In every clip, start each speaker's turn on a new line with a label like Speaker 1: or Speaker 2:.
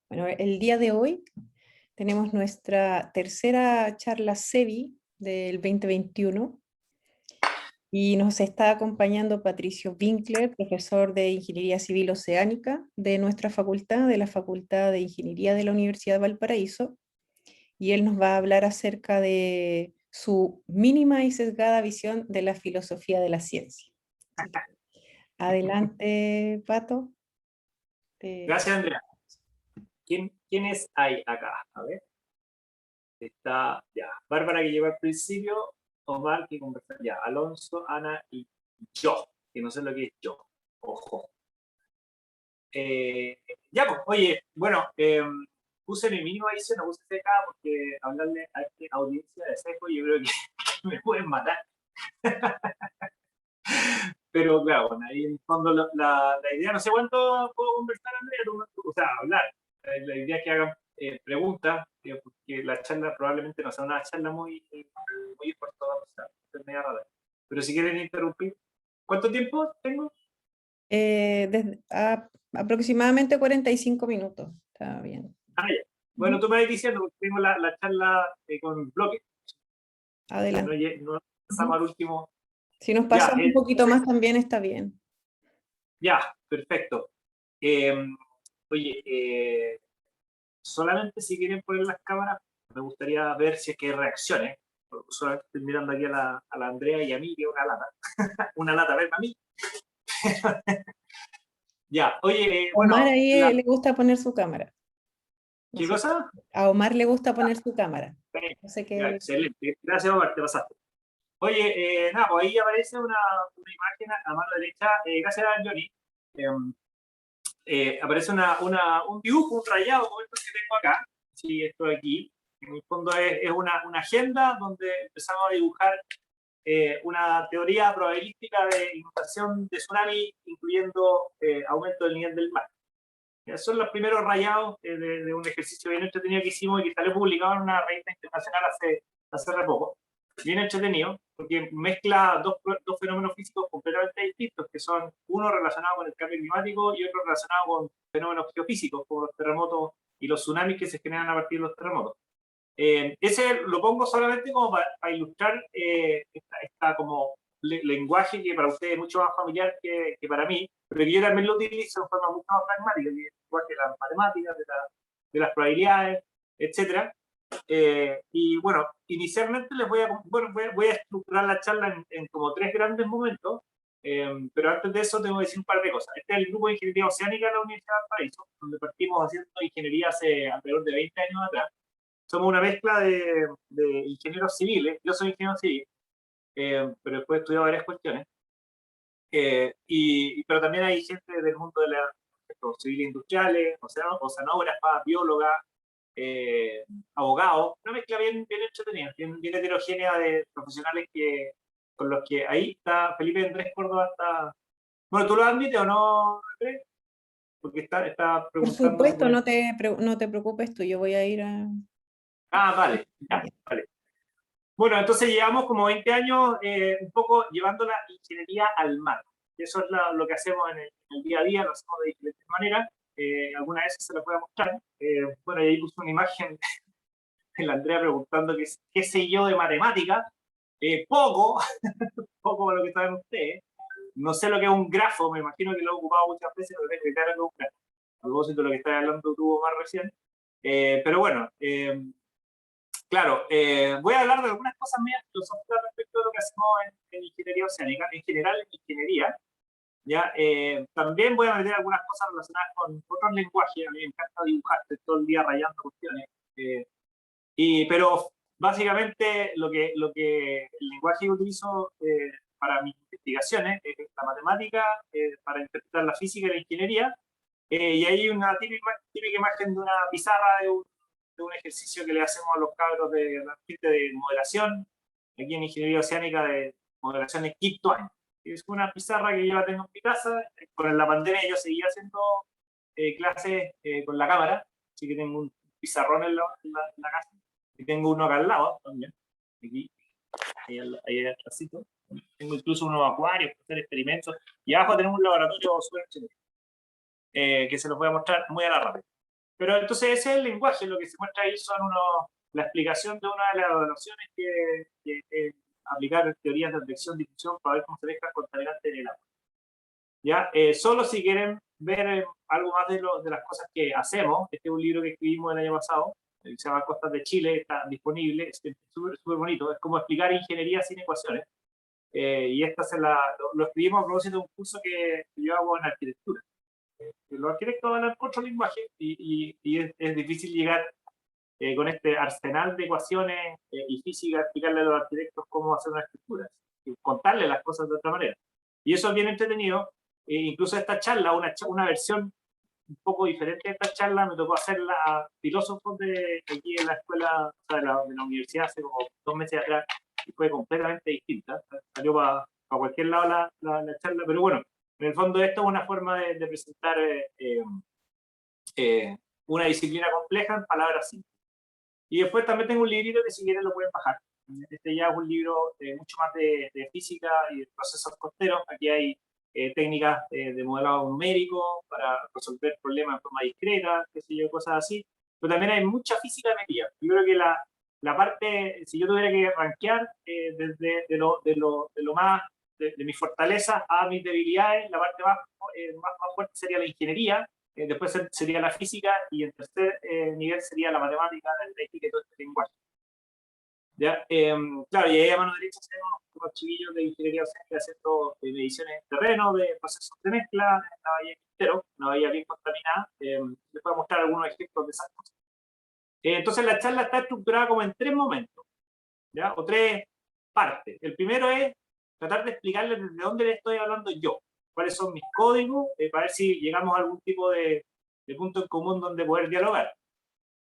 Speaker 1: Bueno, el día de hoy tenemos nuestra tercera charla SEBI del 2021 y nos está acompañando Patricio Winkler, profesor de Ingeniería Civil Oceánica de nuestra facultad, de la Facultad de Ingeniería de la Universidad de Valparaíso, y él nos va a hablar acerca de su mínima y sesgada visión de la filosofía de la ciencia. Así que, adelante, Pato.
Speaker 2: Gracias, Andrea. ¿Quiénes hay acá? A ver. Está ya. Bárbara, que llegó al principio. Omar, que conversar ya. Alonso, Ana y yo, que no sé lo que es yo. Ojo. Ya, pues, oye, bueno, puse mi mínimo ahí, no puse acá porque hablarle a esta audiencia de sesgo, yo creo que me pueden matar. Pero claro, bueno, ahí en el fondo la idea, no sé cuánto puedo conversar, Andrea, o sea, hablar. La idea es que hagan preguntas, porque la charla probablemente no sea una charla muy esforzada, o sea, es media rara. Pero si quieren interrumpir, ¿cuánto tiempo tengo?
Speaker 1: Aproximadamente 45 minutos. Está bien.
Speaker 2: Ah, ya. Bueno,
Speaker 1: Ujú.
Speaker 2: tú me vas diciendo, porque tengo la charla con bloque. No,
Speaker 1: Adelante.
Speaker 2: no pasamos
Speaker 1: Ujú.
Speaker 2: al último.
Speaker 1: Si nos
Speaker 2: Ya,
Speaker 1: pasamos un poquito más también está bien.
Speaker 2: ya, perfecto. Eh, Oye, solamente si quieren poner las cámaras, me gustaría ver si es que hay reacciones. Solamente estoy mirando aquí a la Andrea y a mí, que es una lata. Una lata, verme a mí. Ya, oye,
Speaker 1: Omar
Speaker 2: bueno,
Speaker 1: ahí le gusta poner su cámara. No
Speaker 2: ¿qué
Speaker 1: sé.
Speaker 2: cosa?
Speaker 1: A Omar le gusta poner su cámara. No sé
Speaker 2: Ya,
Speaker 1: qué.
Speaker 2: excelente. Gracias, Omar, te pasaste. Oye, nada, pues ahí aparece una imagen a mano derecha. Gracias, Johnny. Aparece un dibujo, un rayado, como esto que tengo acá. Sí, esto de aquí. En el fondo es una agenda donde empezamos a dibujar una teoría probabilística de inundación de tsunami, incluyendo aumento del nivel del mar. Son los primeros rayados de un ejercicio bien entretenido que hicimos y que salió publicado en una revista internacional hace re poco. Bien entretenido, porque mezcla dos fenómenos físicos completamente distintos, que son uno relacionado con el cambio climático y otro relacionado con fenómenos geofísicos, como los terremotos y los tsunamis que se generan a partir de los terremotos. Ese lo pongo solamente como para ilustrar esta como lenguaje que para ustedes es mucho más familiar que para mí, pero que yo también lo utilizo en forma mucho más pragmática, que es el lenguaje de las matemáticas, de las probabilidades, etcétera. Y bueno, inicialmente voy a estructurar la charla en como tres grandes momentos, pero antes de eso tengo que decir un par de cosas. Este es el grupo de Ingeniería Oceánica de la Universidad de Valparaíso, donde partimos haciendo ingeniería hace alrededor de 20 años atrás. Somos una mezcla de ingenieros civiles. Yo soy ingeniero civil, pero después he estudiado varias cuestiones. Pero también hay gente del mundo de los civiles industriales, oceanógrafas, biólogas, abogados. Una mezcla bien entretenida, bien heterogénea de profesionales con los que ahí está Felipe Andrés Córdoba. Bueno, ¿tú lo admites o no, Andrés? Porque está
Speaker 1: Por
Speaker 2: preguntando si
Speaker 1: supuesto,
Speaker 2: puede.
Speaker 1: no te preocupes tú, yo voy a ir a...
Speaker 2: Ah, vale, ya, vale. Bueno, entonces llevamos como 20 años un poco llevando la ingeniería al mar. Eso es lo que hacemos en el día a día, lo hacemos de diferentes maneras. Algunas veces se las voy a mostrar. Bueno, y ahí puse una imagen de la Andrea preguntando qué sé yo de matemática. Poco, poco de lo que saben ustedes. No sé lo que es un grafo, me imagino que lo he ocupado muchas veces, pero tengo claro que es un grafo. A propósito de lo que está hablando tú más recién. Pero bueno, claro, voy a hablar de algunas cosas mías filosóficas respecto a lo que hacemos en ingeniería oceánica, en general en ingeniería. ¿Ya? También voy a meter algunas cosas relacionadas con otros lenguajes. A mí me encanta dibujar, estoy todo el día rayando cuestiones. Pero básicamente el lenguaje que utilizo para mis investigaciones es la matemática, para interpretar la física y la ingeniería. Y hay una típica imagen de una pizarra de un ejercicio que le hacemos a los cabros de la gente de modelación, aquí en Ingeniería Oceánica de modelación en quinto año. Es una pizarra que yo la tengo en mi casa. Con la pandemia yo seguía haciendo clases con la cámara, así que tengo un pizarrón en la casa. Y tengo uno acá al lado también, aquí, ahí atrásito. Tengo incluso unos acuarios para hacer experimentos. Y abajo tenemos un laboratorio súper chévere, que se los voy a mostrar muy a la rápida. Pero entonces ese es el lenguaje, lo que se muestra ahí son la explicación de una de las evaluaciones que aplicar teorías de advección, difusión para ver cómo se deja contaminante en el agua. ¿Ya? Solo si quieren ver algo más de las cosas que hacemos, este es un libro que escribimos el año pasado, se llama Costas de Chile, está disponible, es súper bonito, es como explicar ingeniería sin ecuaciones. Y esta lo escribimos a propósito de un curso que yo hago en arquitectura. Los arquitectos hablan otro lenguaje y es difícil llegar con este arsenal de ecuaciones y física, explicarle a los arquitectos cómo hacer una estructura, contarles las cosas de otra manera. Y eso es bien entretenido. Incluso esta charla, una versión un poco diferente de esta charla, me tocó hacerla a filósofos de aquí en la escuela, o sea, de la universidad hace como 2 meses atrás, y fue completamente distinta. Salió para cualquier lado la charla, pero bueno, en el fondo esto es una forma de presentar una disciplina compleja en palabras simples. Y después también tengo un librito que si quieren lo pueden bajar. Este ya es un libro mucho más de física y de procesos costeros. Aquí hay técnicas de modelado numérico para resolver problemas de forma discreta, qué sé yo, cosas así. Pero también hay mucha física metida. Yo creo que la parte, si yo tuviera que rankear desde lo más de mis fortalezas a mis debilidades, la parte más fuerte sería la ingeniería, después sería la física y en tercer nivel sería la matemática, la estadística y todo este lenguaje. ¿Ya? Claro, y ahí a mano derecha tenemos unos chiquillos de ingeniería haciendo mediciones de terreno, de procesos de mezcla, en la bahía de Quintero, una bahía bien contaminada. Les voy a mostrar algunos ejemplos de esas cosas. Entonces la charla está estructurada como en 3 momentos, ¿ya? O 3 partes. El primero es tratar de explicarles desde dónde les estoy hablando yo, cuáles son mis códigos, para ver si llegamos a algún tipo de punto en común donde poder dialogar.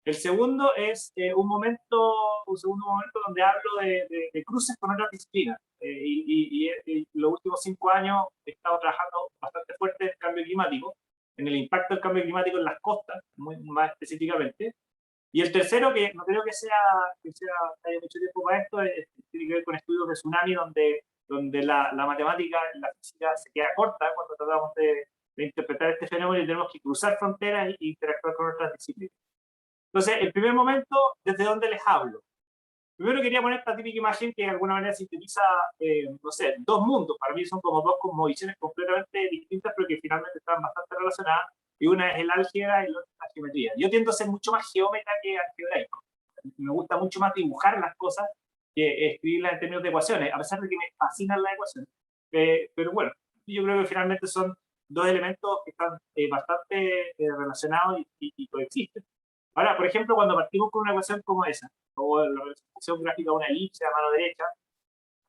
Speaker 2: El segundo es un segundo momento donde hablo de cruces con otras disciplinas. Y los últimos 5 años he estado trabajando bastante fuerte en el cambio climático, en el impacto del cambio climático en las costas, más específicamente. Y el tercero, que no creo que haya mucho tiempo para esto, tiene que ver con estudios de tsunami donde la matemática, la física se queda corta cuando tratamos de interpretar este fenómeno y tenemos que cruzar fronteras e interactuar con otras disciplinas. Entonces, el primer momento, ¿desde dónde les hablo? Primero quería poner esta típica imagen que de alguna manera sintetiza, no sé, 2 mundos. Para mí son como 2 cosmovisiones completamente distintas, pero que finalmente están bastante relacionadas. Y una es el álgebra y la otra es la geometría. Yo tiendo a ser mucho más geómetra que algebraico. Me gusta mucho más dibujar las cosas que escribirlas en términos de ecuaciones, a pesar de que me fascinan las ecuaciones. Pero bueno, yo creo que finalmente son 2 elementos que están bastante relacionados y coexisten. Ahora, por ejemplo, cuando partimos con una ecuación como esa, o la representación gráfica de una elipse a mano derecha,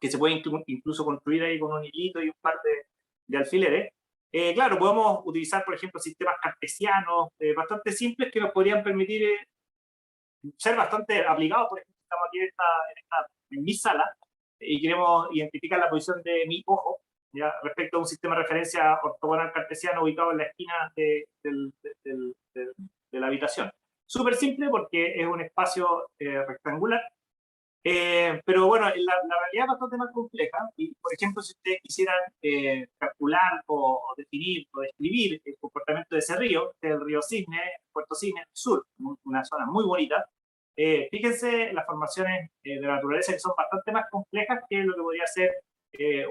Speaker 2: que se puede incluso construir ahí con un hilito y un par de alfileres, claro, podemos utilizar, por ejemplo, sistemas cartesianos bastante simples que nos podrían permitir ser bastante aplicados. Por ejemplo, estamos aquí en mi sala y queremos identificar la posición de mi ojo, ¿ya? Respecto a un sistema de referencia ortogonal cartesiano ubicado en la esquina de la habitación. Súper simple porque es un espacio rectangular, pero bueno, la realidad es bastante más compleja. Y, por ejemplo, si ustedes quisieran calcular o definir o describir el comportamiento de ese río, que es el río Cisne, Puerto Cisne, el sur, una zona muy bonita, fíjense las formaciones de la naturaleza que son bastante más complejas que lo que podría ser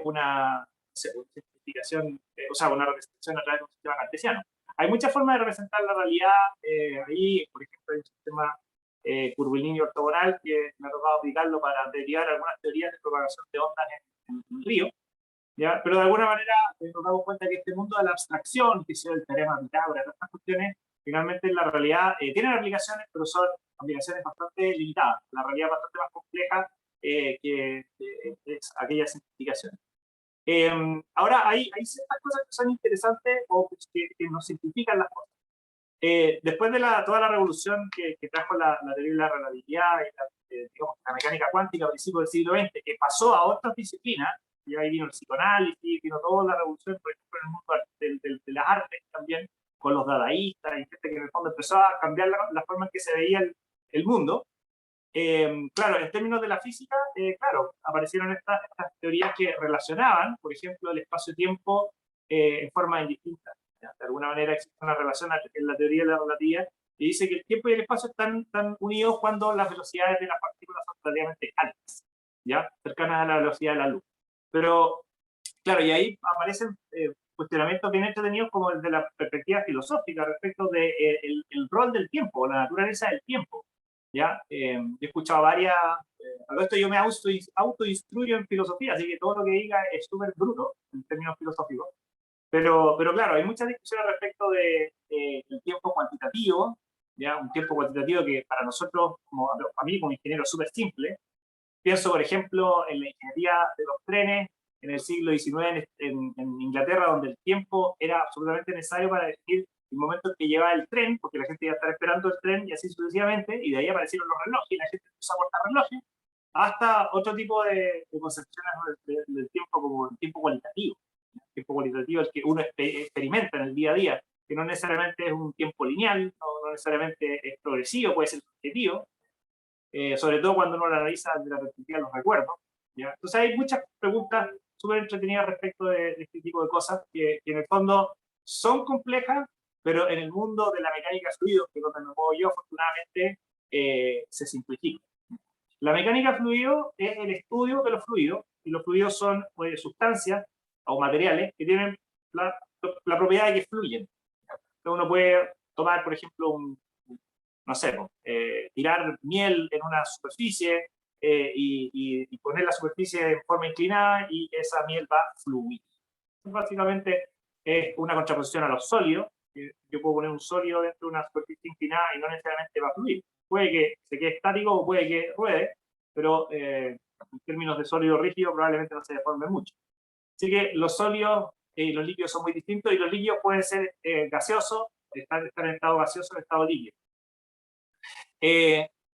Speaker 2: una simplificación, o sea, una representación a través de un sistema cartesiano. Hay muchas formas de representar la realidad. Ahí, por ejemplo, hay un sistema curvilíneo ortogonal que me ha tocado aplicarlo para derivar algunas teorías de propagación de ondas en el río. ¿Ya? Pero de alguna manera nos damos cuenta que este mundo de la abstracción, que es el teorema de Pitágoras, estas cuestiones, finalmente en la realidad tienen aplicaciones, pero son aplicaciones bastante limitadas. La realidad es bastante más compleja que aquellas simplificaciones. Ahora, hay ciertas cosas que son interesantes o que nos simplifican las cosas. Después de toda la revolución que trajo la teoría de la relatividad y digamos, la mecánica cuántica a principios del siglo XX, que pasó a otras disciplinas, y ahí vino el psicoanálisis, vino toda la revolución, por ejemplo, en el mundo de las artes también, con los dadaístas y gente que en el fondo empezó a cambiar la forma en que se veía el mundo. Claro, en términos de la física, claro, aparecieron estas teorías que relacionaban, por ejemplo, el espacio-tiempo en formas indistintas. De alguna manera existe una relación en la teoría de la relatividad y dice que el tiempo y el espacio están unidos cuando las velocidades de las partículas son relativamente altas, ¿ya? Cercanas a la velocidad de la luz. Pero, claro, y ahí aparecen cuestionamientos bien entretenidos como el de la perspectiva filosófica respecto del el rol del tiempo, la naturaleza del tiempo, ¿ya? He escuchado varias... a esto yo me autoinstruyo en filosofía, así que todo lo que diga es súper bruto en términos filosóficos. Pero claro, hay muchas discusiones respecto de, del tiempo cuantitativo, ¿ya? Un tiempo cuantitativo que para nosotros, como a mí como ingeniero, es súper simple. Pienso, por ejemplo, en la ingeniería de los trenes en el siglo XIX en Inglaterra, donde el tiempo era absolutamente necesario para definir el momento en que llevaba el tren, porque la gente iba a estar esperando el tren y así sucesivamente, y de ahí aparecieron los relojes, y la gente empezó a cortar relojes, hasta otro tipo de concepciones del tiempo como el tiempo cualitativo. El tiempo cualitativo es el que uno experimenta en el día a día, que no necesariamente es un tiempo lineal, no necesariamente es progresivo, puede ser subjetivo, sobre todo cuando uno lo analiza desde la perspectiva de los recuerdos, ¿ya? Entonces hay muchas preguntas súper entretenidas respecto de este tipo de cosas que en el fondo son complejas, pero en el mundo de la mecánica de fluidos, que es donde me muevo yo, afortunadamente, se simplifica. La mecánica de fluido es el estudio de los fluidos, y los fluidos son sustancias o materiales que tienen la propiedad de que fluyen. Entonces uno puede tomar, por ejemplo, no sé, tirar miel en una superficie y poner la superficie en forma inclinada y esa miel va a fluir. Básicamente es una contraposición a los sólidos. Yo puedo poner un sólido dentro de una superficie inclinada y no necesariamente va a fluir. Puede que se quede estático o puede que ruede, pero en términos de sólido rígido probablemente no se deforme mucho. Así que los sólidos y los líquidos son muy distintos, y los líquidos pueden ser gaseosos, estar en estado gaseoso o en estado líquido.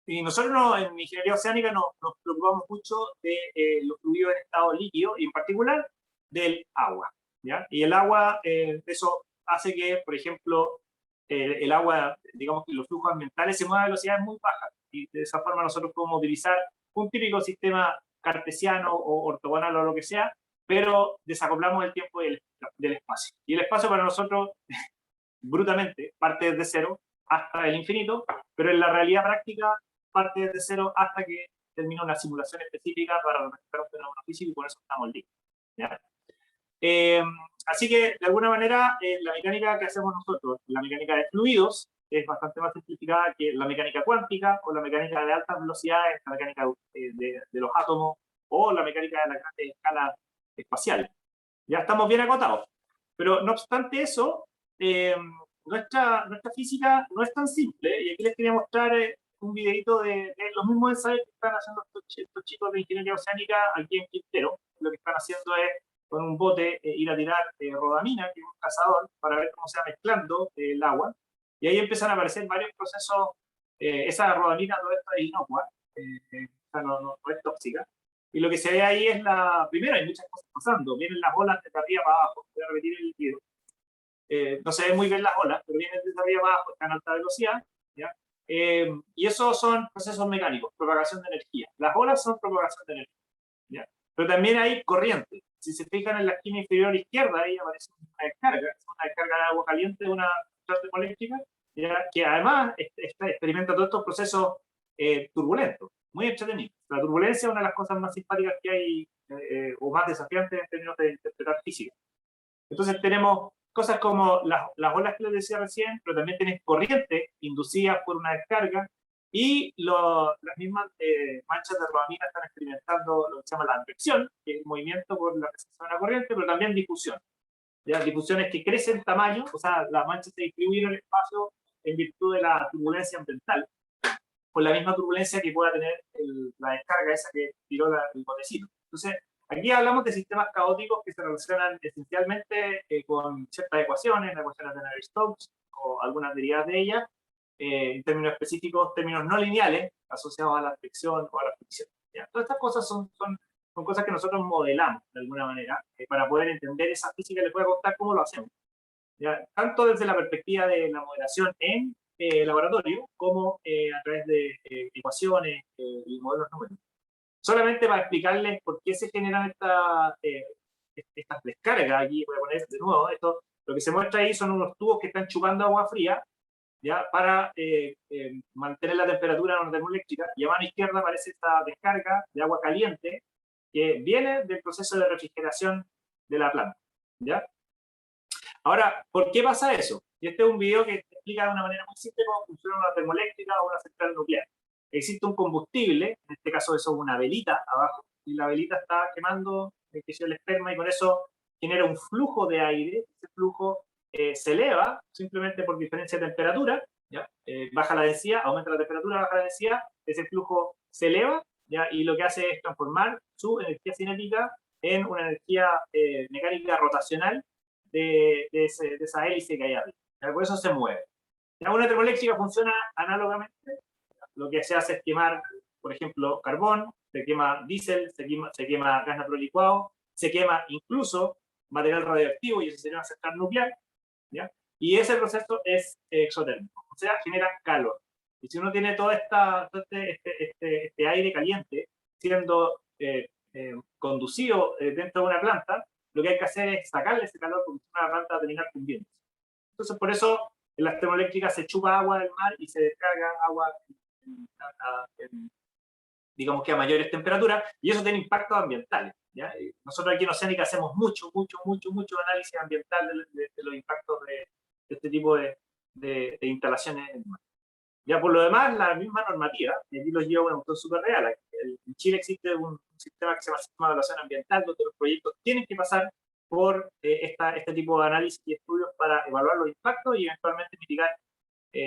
Speaker 2: Y nosotros en ingeniería oceánica nos preocupamos mucho de los fluidos en estado líquido, y en particular del agua, ¿ya? Y el agua, eso hace que, por ejemplo, el agua, digamos que los flujos ambientales se muevan a velocidades muy bajas, y de esa forma nosotros podemos utilizar un típico sistema cartesiano o ortogonal o lo que sea, pero desacoplamos el tiempo del espacio. Y el espacio para nosotros, brutamente, parte desde cero hasta el infinito, pero en la realidad práctica parte desde cero hasta que termina una simulación específica para representar un fenómeno físico, y por eso estamos listos, ¿ya? Así que, de alguna manera, la mecánica que hacemos nosotros, la mecánica de fluidos, es bastante más simplificada que la mecánica cuántica o la mecánica de altas velocidades, la mecánica de los átomos o la mecánica de la gran escala espacial. Ya estamos bien acotados. Pero, no obstante eso, nuestra física no es tan simple, y aquí les quería mostrar un videito de los mismos ensayos que están haciendo estos chicos de ingeniería oceánica aquí en Quintero. Lo que están haciendo es, con un bote, ir a tirar rodamina, que es un cazador, para ver cómo se va mezclando el agua, y ahí empiezan a aparecer varios procesos. Esa rodamina no es inocua, no es tóxica, y lo que se ve ahí es primero hay muchas cosas pasando, vienen las olas de arriba para abajo, voy a repetir el video. No se ven muy bien las olas, pero vienen desde arriba para abajo, están a alta velocidad, ¿ya? Y esos son procesos mecánicos, propagación de energía. Las olas son propagación de energía, ¿ya? Pero también hay corriente. Si se fijan en la esquina inferior izquierda, ahí aparece una descarga de agua caliente de una central termoeléctrica, ¿ya? Que además experimenta todos estos procesos turbulentos, muy entretenidos. La turbulencia es una de las cosas más simpáticas que hay, o más desafiantes en términos de interpretar física. Entonces tenemos cosas como las olas que les decía recién, pero también tienes corrientes inducidas por una descarga, y las mismas manchas de rodamina están experimentando lo que se llama la advección, que es el movimiento por la presencia de la corriente, pero también difusión. ¿Ya? Difusiones que crecen en tamaño, o sea, las manchas se distribuyen en el espacio en virtud de la turbulencia ambiental, por la misma turbulencia que pueda tener la descarga esa que tiró el botecito. Entonces, aquí hablamos de sistemas caóticos que se relacionan esencialmente con ciertas ecuaciones, las ecuaciones de Navier-Stokes o algunas derivadas de ellas, en términos específicos, términos no lineales asociados a la fricción o a la fricción. ¿Ya? Todas estas cosas son cosas que nosotros modelamos de alguna manera para poder entender esa física. Les voy a contar cómo lo hacemos, ¿ya? Tanto desde la perspectiva de la modelación en laboratorio como a través de ecuaciones y modelos numéricos. Solamente para explicarles por qué se generan estas descargas. Aquí voy a poner de nuevo esto. Lo que se muestra ahí son unos tubos que están chupando agua fría, ¿ya? Para mantener la temperatura en una termoeléctrica, y a mano izquierda aparece esta descarga de agua caliente que viene del proceso de refrigeración de la planta, ¿ya? Ahora, ¿por qué pasa eso? Y este es un video que explica de una manera muy simple cómo funciona una termoeléctrica o una central nuclear. Existe un combustible, en este caso eso es una velita abajo, y la velita está quemando el esperma y con eso genera un flujo de aire. Ese flujo se eleva simplemente por diferencia de temperatura, ¿ya? Baja la densidad, aumenta la temperatura, baja la densidad, ese flujo se eleva, ¿ya? Y lo que hace es transformar su energía cinética en una energía mecánica rotacional de esa hélice que hay arriba. Por eso se mueve. Una termoeléctrica funciona análogamente. Lo que se hace es quemar, por ejemplo, carbón, se quema diésel, se quema gas natural licuado, se quema incluso material radioactivo, y eso sería una central nuclear, ¿ya? Y ese proceso es exotérmico, o sea, genera calor. Y si uno tiene todo este aire caliente siendo conducido dentro de una planta, lo que hay que hacer es sacarle ese calor porque la planta va a terminar fundiendo. Entonces, por eso en las termoeléctricas se chupa agua del mar y se descarga agua, digamos que a mayores temperaturas, y eso tiene impactos ambientales, ¿ya? Nosotros aquí en Oceánica hacemos mucho análisis ambiental de los impactos de este tipo de instalaciones en el mar. Ya por lo demás, la misma normativa, y aquí los llevo a una cuestión súper real. En Chile existe un sistema que se llama Sistema de Evaluación Ambiental, donde los proyectos tienen que pasar por este tipo de análisis y estudios para evaluar los impactos y eventualmente mitigar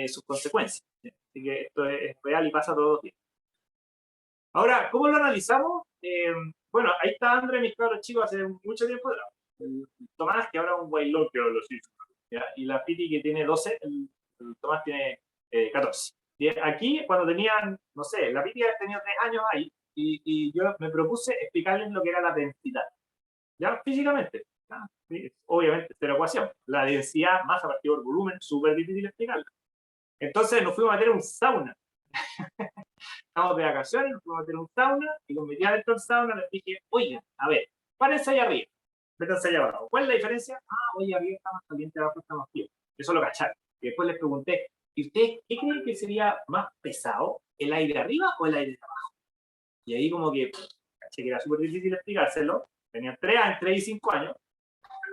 Speaker 2: sus consecuencias. Así que esto es real y pasa todos los días. Ahora, ¿cómo lo analizamos? Bueno, ahí está André, mis cabros chicos, hace mucho tiempo atrás. El Tomás, que ahora es un bailón, que lo hizo, ¿ya? Y la Piti, que tiene 12, el Tomás tiene 14. Y aquí, cuando tenían, no sé, la Piti tenía 3 años ahí, y yo me propuse explicarles lo que era la densidad, ¿ya? Físicamente, ¿ya? Obviamente, esta ecuación. La densidad, masa partido por volumen, súper difícil de explicarla. Entonces nos fuimos a meter un sauna. Estamos de vacaciones, nos fuimos a meter un sauna, y los metí adentro del sauna, les dije, oigan, a ver, párense allá arriba, métanse allá abajo. ¿Cuál es la diferencia? Oye, arriba está más caliente, abajo está más frío. Eso lo cacharon. Y después les pregunté, ¿y ustedes qué creen que sería más pesado, el aire arriba o el aire de abajo? Y ahí como que, caché que era súper difícil explicárselo, tenían 3 y 5 años.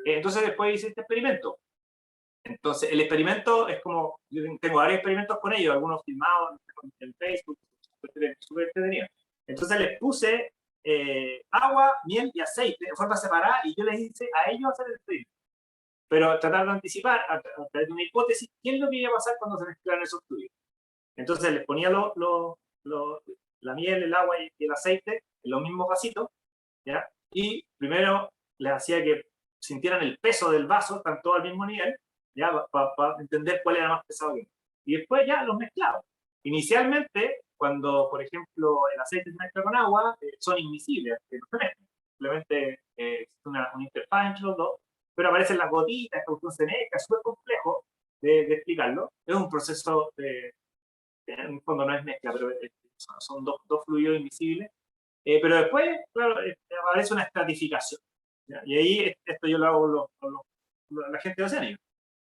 Speaker 2: Entonces después hice este experimento. Entonces el experimento es como, yo tengo varios experimentos con ellos, algunos filmados en Facebook, súper entretenidos. Entonces les puse agua, miel y aceite de forma separada, y yo les hice a ellos hacer el experimento. Pero tratar de anticipar, a través de una hipótesis, qué es lo que iba a pasar cuando se mezclaran esos fluidos. Entonces les ponía la miel, el agua y el aceite en los mismos vasitos, ¿ya? Y primero les hacía que sintieran el peso del vaso, están todos al mismo nivel, ¿ya? Para entender cuál era más pesado que otro. Y después ya los mezclaba. Inicialmente, cuando, por ejemplo, el aceite se mezcla con agua, son invisibles, no se mezclan. Simplemente existe una interfaz entre los dos, pero aparecen las gotitas, esta cuestión se mezcla, es súper complejo de explicarlo. Es un proceso en el fondo no es mezcla, pero son dos fluidos invisibles. Pero después, claro, aparece una estratificación, ¿ya? Y ahí, esto yo lo hago con la gente de Oceánica.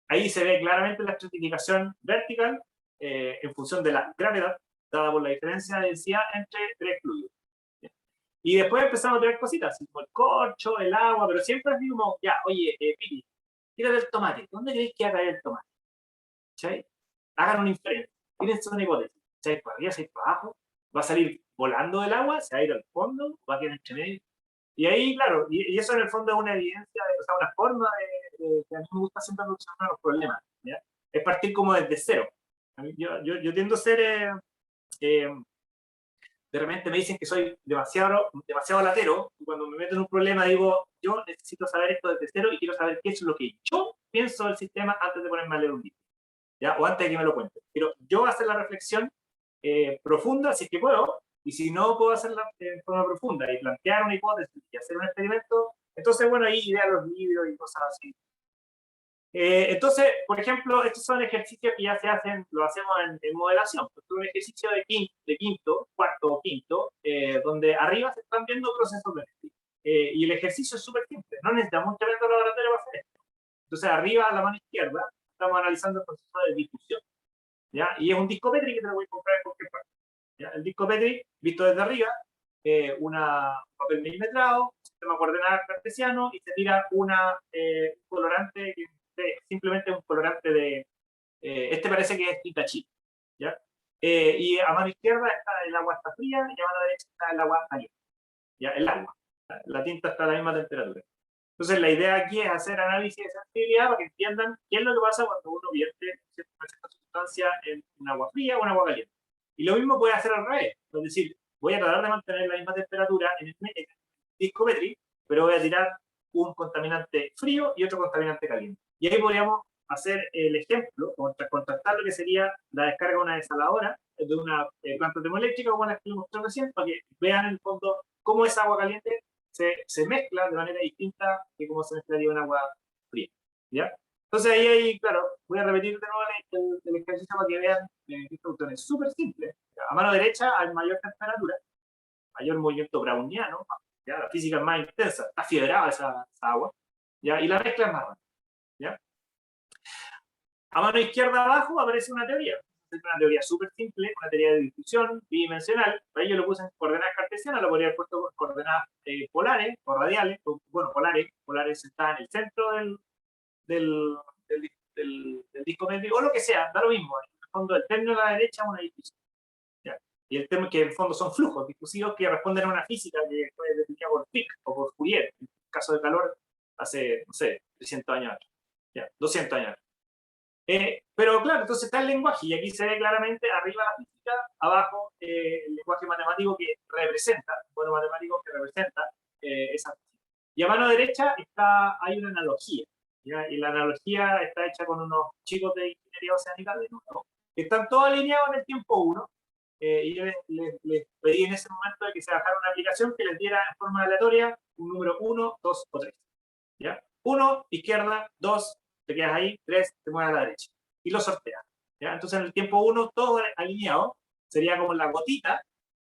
Speaker 2: Ahí se ve claramente la estratificación vertical en función de la gravedad, dada por la diferencia de densidad entre 3 fluidos. ¿Ya? Y después empezamos a tener cositas, como el corcho, el agua, pero siempre así como, ya, oye, Pili, tírate el tomate. ¿Dónde creéis que va a caer el tomate? ¿Sí? Hagan una inferencia. Tienes una hipótesis. ¿Sí? ¿Para arriba, sí, para abajo? ¿Va a salir volando del agua? ¿Se va a ir al fondo? ¿Va a quedar entre medio? Y ahí, claro, y eso en el fondo es una evidencia, o sea, una forma que a mí me gusta siempre solucionar los problemas, ¿ya? Es partir como desde cero. Yo tiendo a ser, de repente me dicen que soy demasiado latero, y cuando me meto en un problema digo, yo necesito saber esto desde cero y quiero saber qué es lo que yo pienso del sistema antes de ponerme a leer un libro, ¿ya? O antes de que me lo cuenten. Pero yo hacer la reflexión profunda, si es que puedo, y si no puedo hacerla de forma profunda y plantear una hipótesis y hacer un experimento, entonces, bueno, ahí idear los libros y cosas así. Entonces, por ejemplo, estos son ejercicios que ya se hacen, lo hacemos en modelación. Es un ejercicio de quinto, cuarto o quinto, donde arriba se están viendo procesos de energía. Y el ejercicio es súper simple, no necesitamos un tremendo laboratorio para hacer esto. Entonces, arriba a la mano izquierda, estamos analizando el proceso de difusión. ¿ya? Y es un disco Petri que te lo voy a comprar en cualquier parte, ¿ya? El disco Petri, visto desde arriba, un papel milimetrado, sistema coordenado cartesiano, y se tira un colorante, que simplemente un colorante de, este parece que es tinta chip, ¿ya? Y a mano izquierda está el agua está fría, y a mano derecha está el agua caliente, ¿ya? El agua. La tinta está a la misma temperatura. Entonces, la idea aquí es hacer análisis de sensibilidad para que entiendan qué es lo que pasa cuando uno vierte cierta sustancia en agua fría o en agua caliente. Y lo mismo puede hacer al revés. Es decir, voy a tratar de mantener la misma temperatura en el disco Petri, pero voy a tirar un contaminante frío y otro contaminante caliente. Y ahí podríamos hacer el ejemplo, contrastar lo que sería la descarga de una desaladora, de una planta termoeléctrica como la que les mostré recién, para que vean en el fondo cómo esa agua caliente se mezcla de manera distinta que como se mezclaría en agua fría, ¿ya? Entonces ahí, claro, voy a repetir de nuevo el ejercicio para que vean que esta cuestión es súper simple. A mano derecha hay mayor temperatura, mayor movimiento browniano, ¿ya? La física es más intensa, está fiebrada esa agua, ¿ya? Y la mezcla es más rápida, ¿ya? A mano izquierda abajo aparece una teoría súper simple, una teoría de difusión bidimensional. Para ello lo puse en coordenadas cartesianas, lo podría haber puesto con coordenadas polares o radiales. Bueno, polares está en el centro del disco métrico, o lo que sea, da lo mismo. En el fondo, el término a la derecha es una difusión, ¿ya? Y el término que en el fondo son flujos difusivos que responden a una física que fue definida por Fick o por Fourier, en el caso de calor, hace, no sé, 300 años, ¿ya? 200 años. Pero claro, entonces está el lenguaje, y aquí se ve claramente arriba la física, abajo el lenguaje matemático que representa, bueno, matemático que representa esa física. Y a mano derecha hay una analogía, ¿ya? Y la analogía está hecha con unos chicos de ingeniería oceánica de nuevo, que están todos alineados en el tiempo 1, y yo les pedí en ese momento de que se bajara una aplicación que les diera en forma aleatoria un número 1, 2 o 3. ¿Ya? 1, izquierda, 2, te quedas ahí, 3, te mueves a la derecha. Y lo sorteas, ¿ya? Entonces en el tiempo 1, todo alineado, sería como la gotita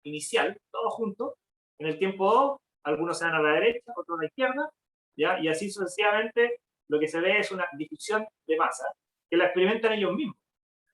Speaker 2: inicial, todo junto. En el tiempo 2, algunos se van a la derecha, otros a la izquierda, ¿ya? Y así sucesivamente, lo que se ve es una difusión de masa, que la experimentan ellos mismos.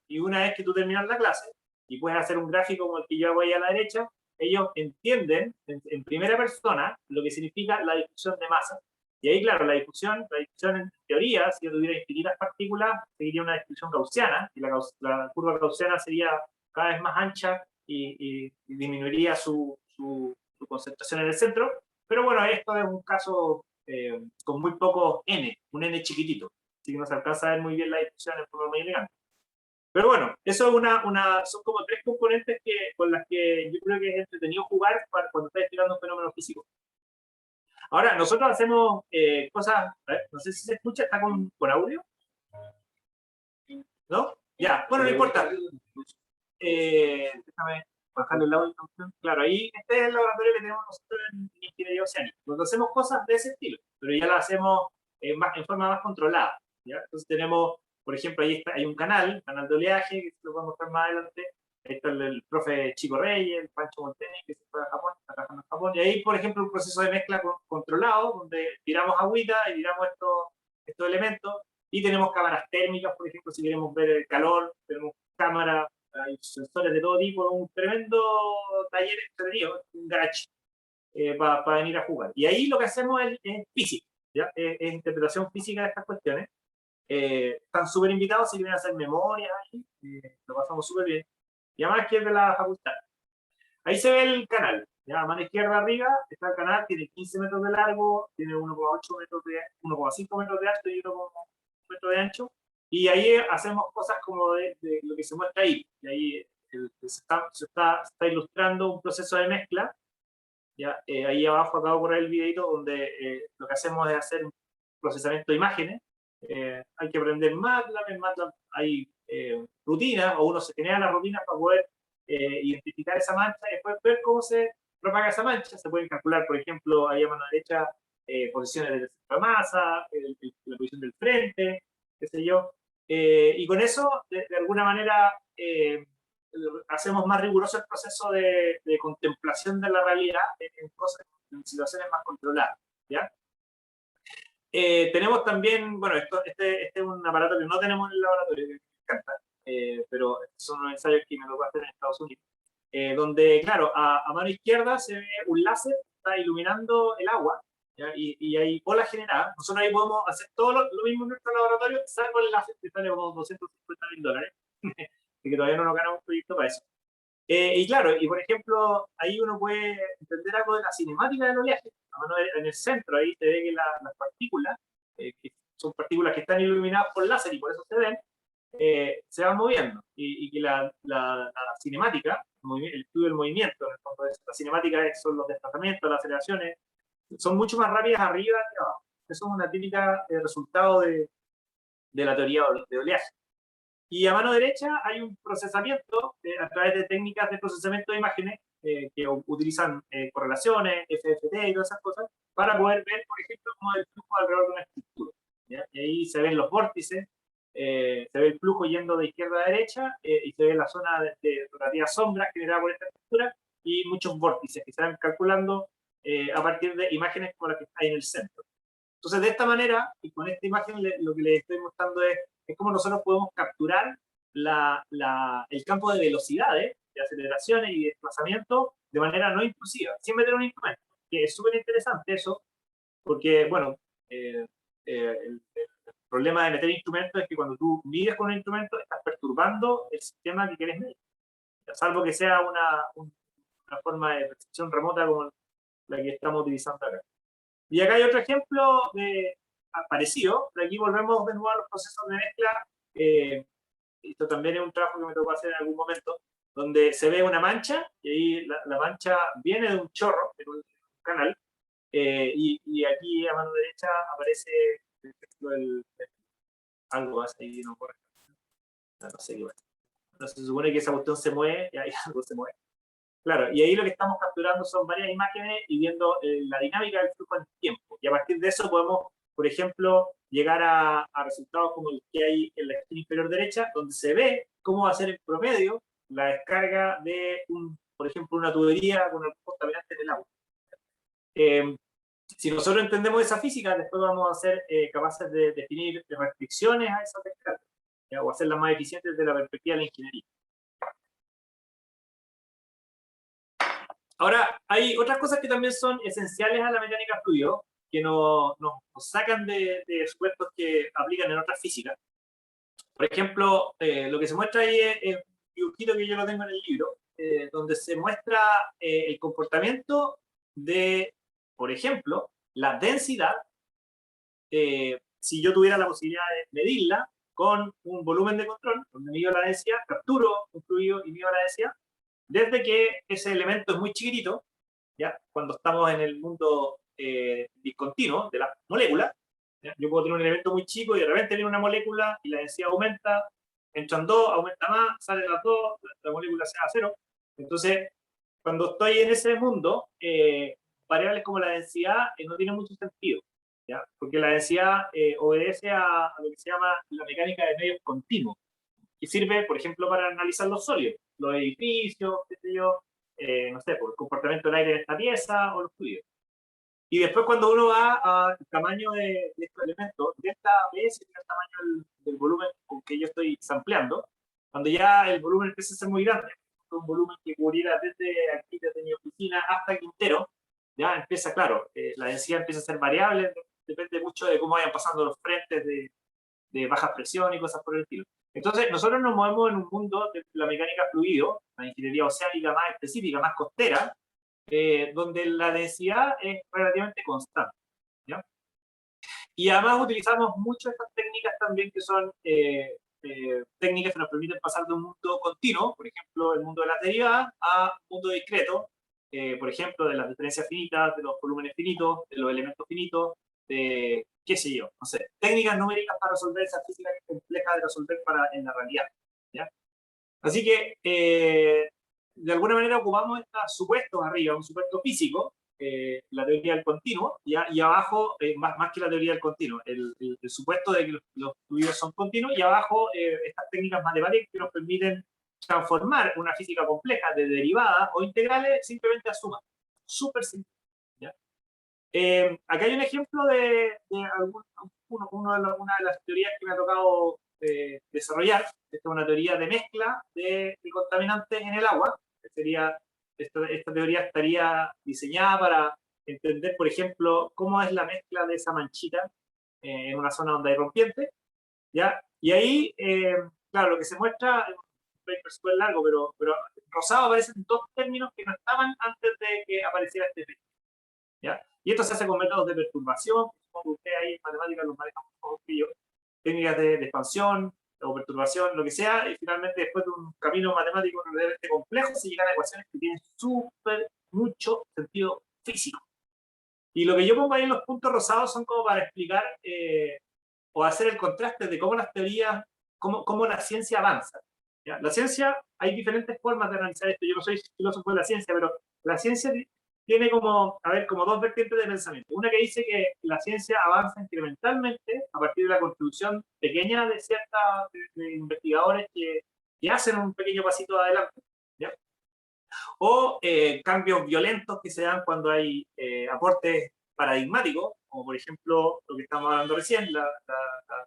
Speaker 2: Y una vez que tú terminas la clase, y puedes hacer un gráfico como el que yo hago ahí a la derecha, ellos entienden en primera persona lo que significa la difusión de masa. Y ahí, claro, la difusión en teoría, si yo tuviera infinitas partículas, seguiría una distribución gaussiana, y la curva gaussiana sería cada vez más ancha y disminuiría su concentración en el centro. Pero bueno, esto es un caso con muy poco n, un n chiquitito, así que no se alcanza a ver muy bien la difusión en forma muy elegante. Pero bueno, eso es son como 3 componentes con las que yo creo que es entretenido jugar cuando estás estudiando un fenómeno físico. Ahora, nosotros hacemos cosas, no sé si se escucha, ¿está con audio? ¿No? Ya, bueno, no importa. Déjame bajarle el audio. Claro, ahí este es el laboratorio que tenemos nosotros en ingeniería oceánica. Nosotros hacemos cosas de ese estilo, pero ya las hacemos en forma más controlada, ¿ya? Entonces tenemos, por ejemplo, ahí hay un canal de oleaje, que lo voy a mostrar más adelante. Ahí está el profe Chico Reyes, el Pancho Monteni, que se fue a Japón, está trabajando en Japón. Y ahí, por ejemplo, un proceso de mezcla controlado, donde tiramos agüita y tiramos estos elementos. Y tenemos cámaras térmicas, por ejemplo, si queremos ver el calor, tenemos cámaras, hay sensores de todo tipo, un tremendo taller entretenido, un garage, para venir a jugar. Y ahí lo que hacemos es física, ¿ya? Es interpretación física de estas cuestiones. Están súper invitados si quieren hacer memoria, lo pasamos súper bien. Y además que es de la facultad. Ahí se ve el canal, ¿ya? A mano izquierda arriba está el canal, tiene 15 metros de largo, tiene 1,8 metros de 1,5 metros de alto y 1,1 metro de ancho. Y ahí hacemos cosas como de lo que se muestra ahí. Y ahí se está ilustrando un proceso de mezcla. ¿Ya? Ahí abajo acabo de poner el videito donde lo que hacemos es hacer un procesamiento de imágenes. Hay que aprender MATLAB, en MATLAB hay rutinas, o uno se genera las rutinas para poder identificar esa mancha y después ver cómo se propaga esa mancha. Se pueden calcular, por ejemplo, ahí a mano derecha, posiciones del centro de masa, la posición del frente, qué sé yo. Y con eso, de alguna manera, hacemos más riguroso el proceso de contemplación de la realidad en situaciones más controladas, ¿ya? Tenemos también, bueno, este es un aparato que no tenemos en el laboratorio, que me encanta, pero son unos ensayos que me tocó hacer en Estados Unidos, donde, claro, a mano izquierda se ve un láser que está iluminando el agua, ¿ya? Y hay olas generadas. Nosotros ahí podemos hacer todo lo mismo en nuestro laboratorio, salvo el láser que sale como $250.000, y que todavía no nos ganamos un proyecto para eso. Y claro, y por ejemplo, ahí uno puede entender algo de la cinemática del oleaje. En el centro ahí se ve que las partículas, que son partículas que están iluminadas por láser y por eso se ven, se van moviendo. Y que la cinemática, el estudio del movimiento, en el fondo la cinemática son los desplazamientos, las aceleraciones, son mucho más rápidas arriba que abajo. Eso es una típica resultado de la teoría de oleaje. Y a mano derecha hay un procesamiento a través de técnicas de procesamiento de imágenes que utilizan correlaciones, FFT y todas esas cosas, para poder ver, por ejemplo, cómo es el flujo alrededor de una estructura, ¿ya? Y ahí se ven los vórtices, se ve el flujo yendo de izquierda a derecha, y se ve la zona de relativa sombra generada por esta estructura, y muchos vórtices que se van calculando a partir de imágenes como las que hay en el centro. Entonces, de esta manera, y con esta imagen lo que les estoy mostrando es cómo nosotros podemos capturar el campo de velocidades, de aceleraciones y desplazamiento de manera no intrusiva, sin meter un instrumento. Que es súper interesante eso, porque, bueno, el problema de meter instrumentos es que cuando tú mides con un instrumento, estás perturbando el sistema que quieres medir. Salvo que sea una forma de percepción remota como la que estamos utilizando acá. Y acá hay otro ejemplo parecido, pero aquí volvemos de nuevo a los procesos de mezcla. Esto también es un trabajo que me tocó hacer en algún momento, donde se ve una mancha, y ahí la mancha viene de un chorro, en un canal, y aquí a mano derecha aparece algo más ahí, no corre. No sé qué va. No, se supone que esa cuestión se mueve, y ahí algo se mueve. Claro, y ahí lo que estamos capturando son varias imágenes y viendo la dinámica del flujo en tiempo. Y a partir de eso podemos, por ejemplo, llegar a resultados como el que hay en la esquina inferior derecha, donde se ve cómo va a ser en promedio la descarga de, por ejemplo, una tubería con el contaminante en el agua. Si nosotros entendemos esa física, después vamos a ser capaces de definir restricciones a esas descargas, o hacerlas más eficientes desde la perspectiva de la ingeniería. Ahora, hay otras cosas que también son esenciales a la mecánica fluido, que nos sacan de supuestos que aplican en otras físicas. Por ejemplo, lo que se muestra ahí es un dibujito que yo lo tengo en el libro, donde se muestra el comportamiento de, por ejemplo, la densidad, si yo tuviera la posibilidad de medirla con un volumen de control, donde mido la densidad, capturo un fluido y mido la densidad, desde que ese elemento es muy chiquitito, ¿ya? Cuando estamos en el mundo discontinuo de las moléculas, ¿ya? Yo puedo tener un elemento muy chico y de repente viene una molécula y la densidad aumenta, entran dos, aumenta más, salen las dos, la molécula se va a cero. Entonces, cuando estoy en ese mundo, variables como la densidad no tienen mucho sentido, ¿ya? Porque la densidad obedece a lo que se llama la mecánica de medios continuos, que sirve, por ejemplo, para analizar los sólidos, los edificios, qué sé yo, no sé, por el comportamiento del aire en esta pieza o los fluidos. Y después cuando uno va al tamaño de estos elementos, de esta vez, el tamaño del volumen con que yo estoy sampleando, cuando ya el volumen empieza a ser muy grande, un volumen que cubriera desde aquí, desde mi oficina hasta Quintero, ya empieza, claro, la densidad empieza a ser variable, depende mucho de cómo vayan pasando los frentes de baja presión y cosas por el estilo. Entonces, nosotros nos movemos en un mundo de la mecánica fluido, la ingeniería oceánica más específica, más costera, donde la densidad es relativamente constante, ¿ya? Y además utilizamos mucho estas técnicas también que son técnicas que nos permiten pasar de un mundo continuo, por ejemplo, el mundo de las derivadas, a un mundo discreto, por ejemplo, de las diferencias finitas, de los volúmenes finitos, de los elementos finitos, de qué sé yo, no sé, técnicas numéricas para resolver esa física compleja de resolver en la realidad, ¿ya? Así que, de alguna manera ocupamos estos supuestos arriba, un supuesto físico, la teoría del continuo, y abajo, más que la teoría del continuo, el supuesto de que los fluidos son continuos, y abajo estas técnicas matemáticas que nos permiten transformar una física compleja de derivadas o integrales simplemente a sumas. Súper simple, ¿ya? Acá hay un ejemplo de una de las teorías que me ha tocado desarrollar. Esta es una teoría de mezcla de contaminantes en el agua. Esta teoría estaría diseñada para entender, por ejemplo, cómo es la mezcla de esa manchita en una zona donde hay rompiente, ¿ya? Y ahí, claro, lo que se muestra es un paper súper largo, pero rosado aparecen dos términos que no estaban antes de que apareciera este efecto, ¿ya? Y esto se hace con métodos de perturbación, supongo que ustedes ahí en matemáticas los manejan un poco que yo, técnicas de expansión o perturbación, lo que sea, y finalmente después de un camino matemático realmente complejo se llegan a ecuaciones que tienen mucho sentido físico. Y lo que yo pongo ahí en los puntos rosados son como para explicar o hacer el contraste de cómo las teorías, cómo la ciencia avanza, ¿ya? La ciencia, hay diferentes formas de analizar esto. Yo no soy filósofo de la ciencia, pero la ciencia tiene como, a ver, como dos vertientes de pensamiento. Una que dice que la ciencia avanza incrementalmente a partir de la contribución pequeña de de investigadores que hacen un pequeño pasito adelante, ¿ya? O cambios violentos que se dan cuando hay aportes paradigmáticos, como por ejemplo lo que estamos hablando recién, la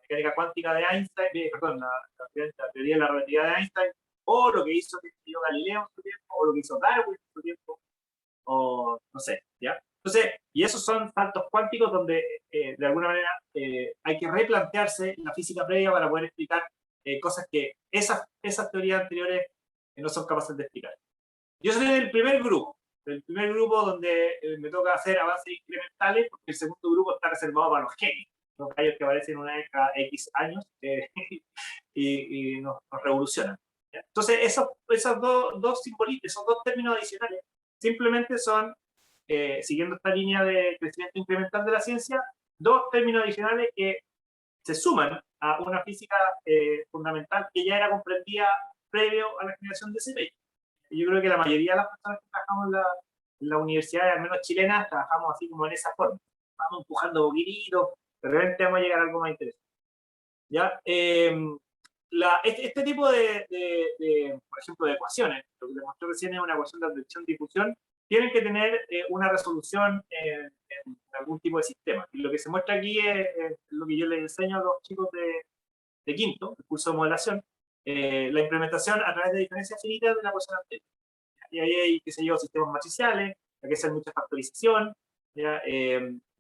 Speaker 2: mecánica cuántica de Einstein, perdón, la teoría de la relatividad de Einstein, o lo que hizo Galileo en su tiempo, o lo que hizo Darwin en su tiempo, o no sé, ¿ya? Entonces, y esos son saltos cuánticos donde de alguna manera hay que replantearse la física previa para poder explicar cosas que esas teorías anteriores no son capaces de explicar. Yo soy del primer grupo donde me toca hacer avances incrementales, porque el segundo grupo está reservado para los genios, los gallos que aparecen una vez cada X años y nos revolucionan, ¿ya? Entonces, esos dos simbolitos, esos dos términos adicionales, simplemente son, siguiendo esta línea de crecimiento incremental de la ciencia, dos términos adicionales que se suman a una física fundamental que ya era comprendida previo a la generación de CPI. Yo creo que la mayoría de las personas que trabajamos en la universidad, al menos chilenas, trabajamos así como en esa forma. Vamos empujando poquitito, de repente vamos a llegar a algo más interesante, ¿ya? Este tipo por ejemplo, de ecuaciones, lo que les mostré recién es una ecuación de advección-difusión, tienen que tener una resolución en algún tipo de sistema. Y lo que se muestra aquí es lo que yo les enseño a los chicos de quinto, el curso de modelación, la implementación a través de diferencias finitas de la ecuación anterior. Y ahí hay, qué sé yo, sistemas matriciales, hay que hacer mucha factorización, ¿ya?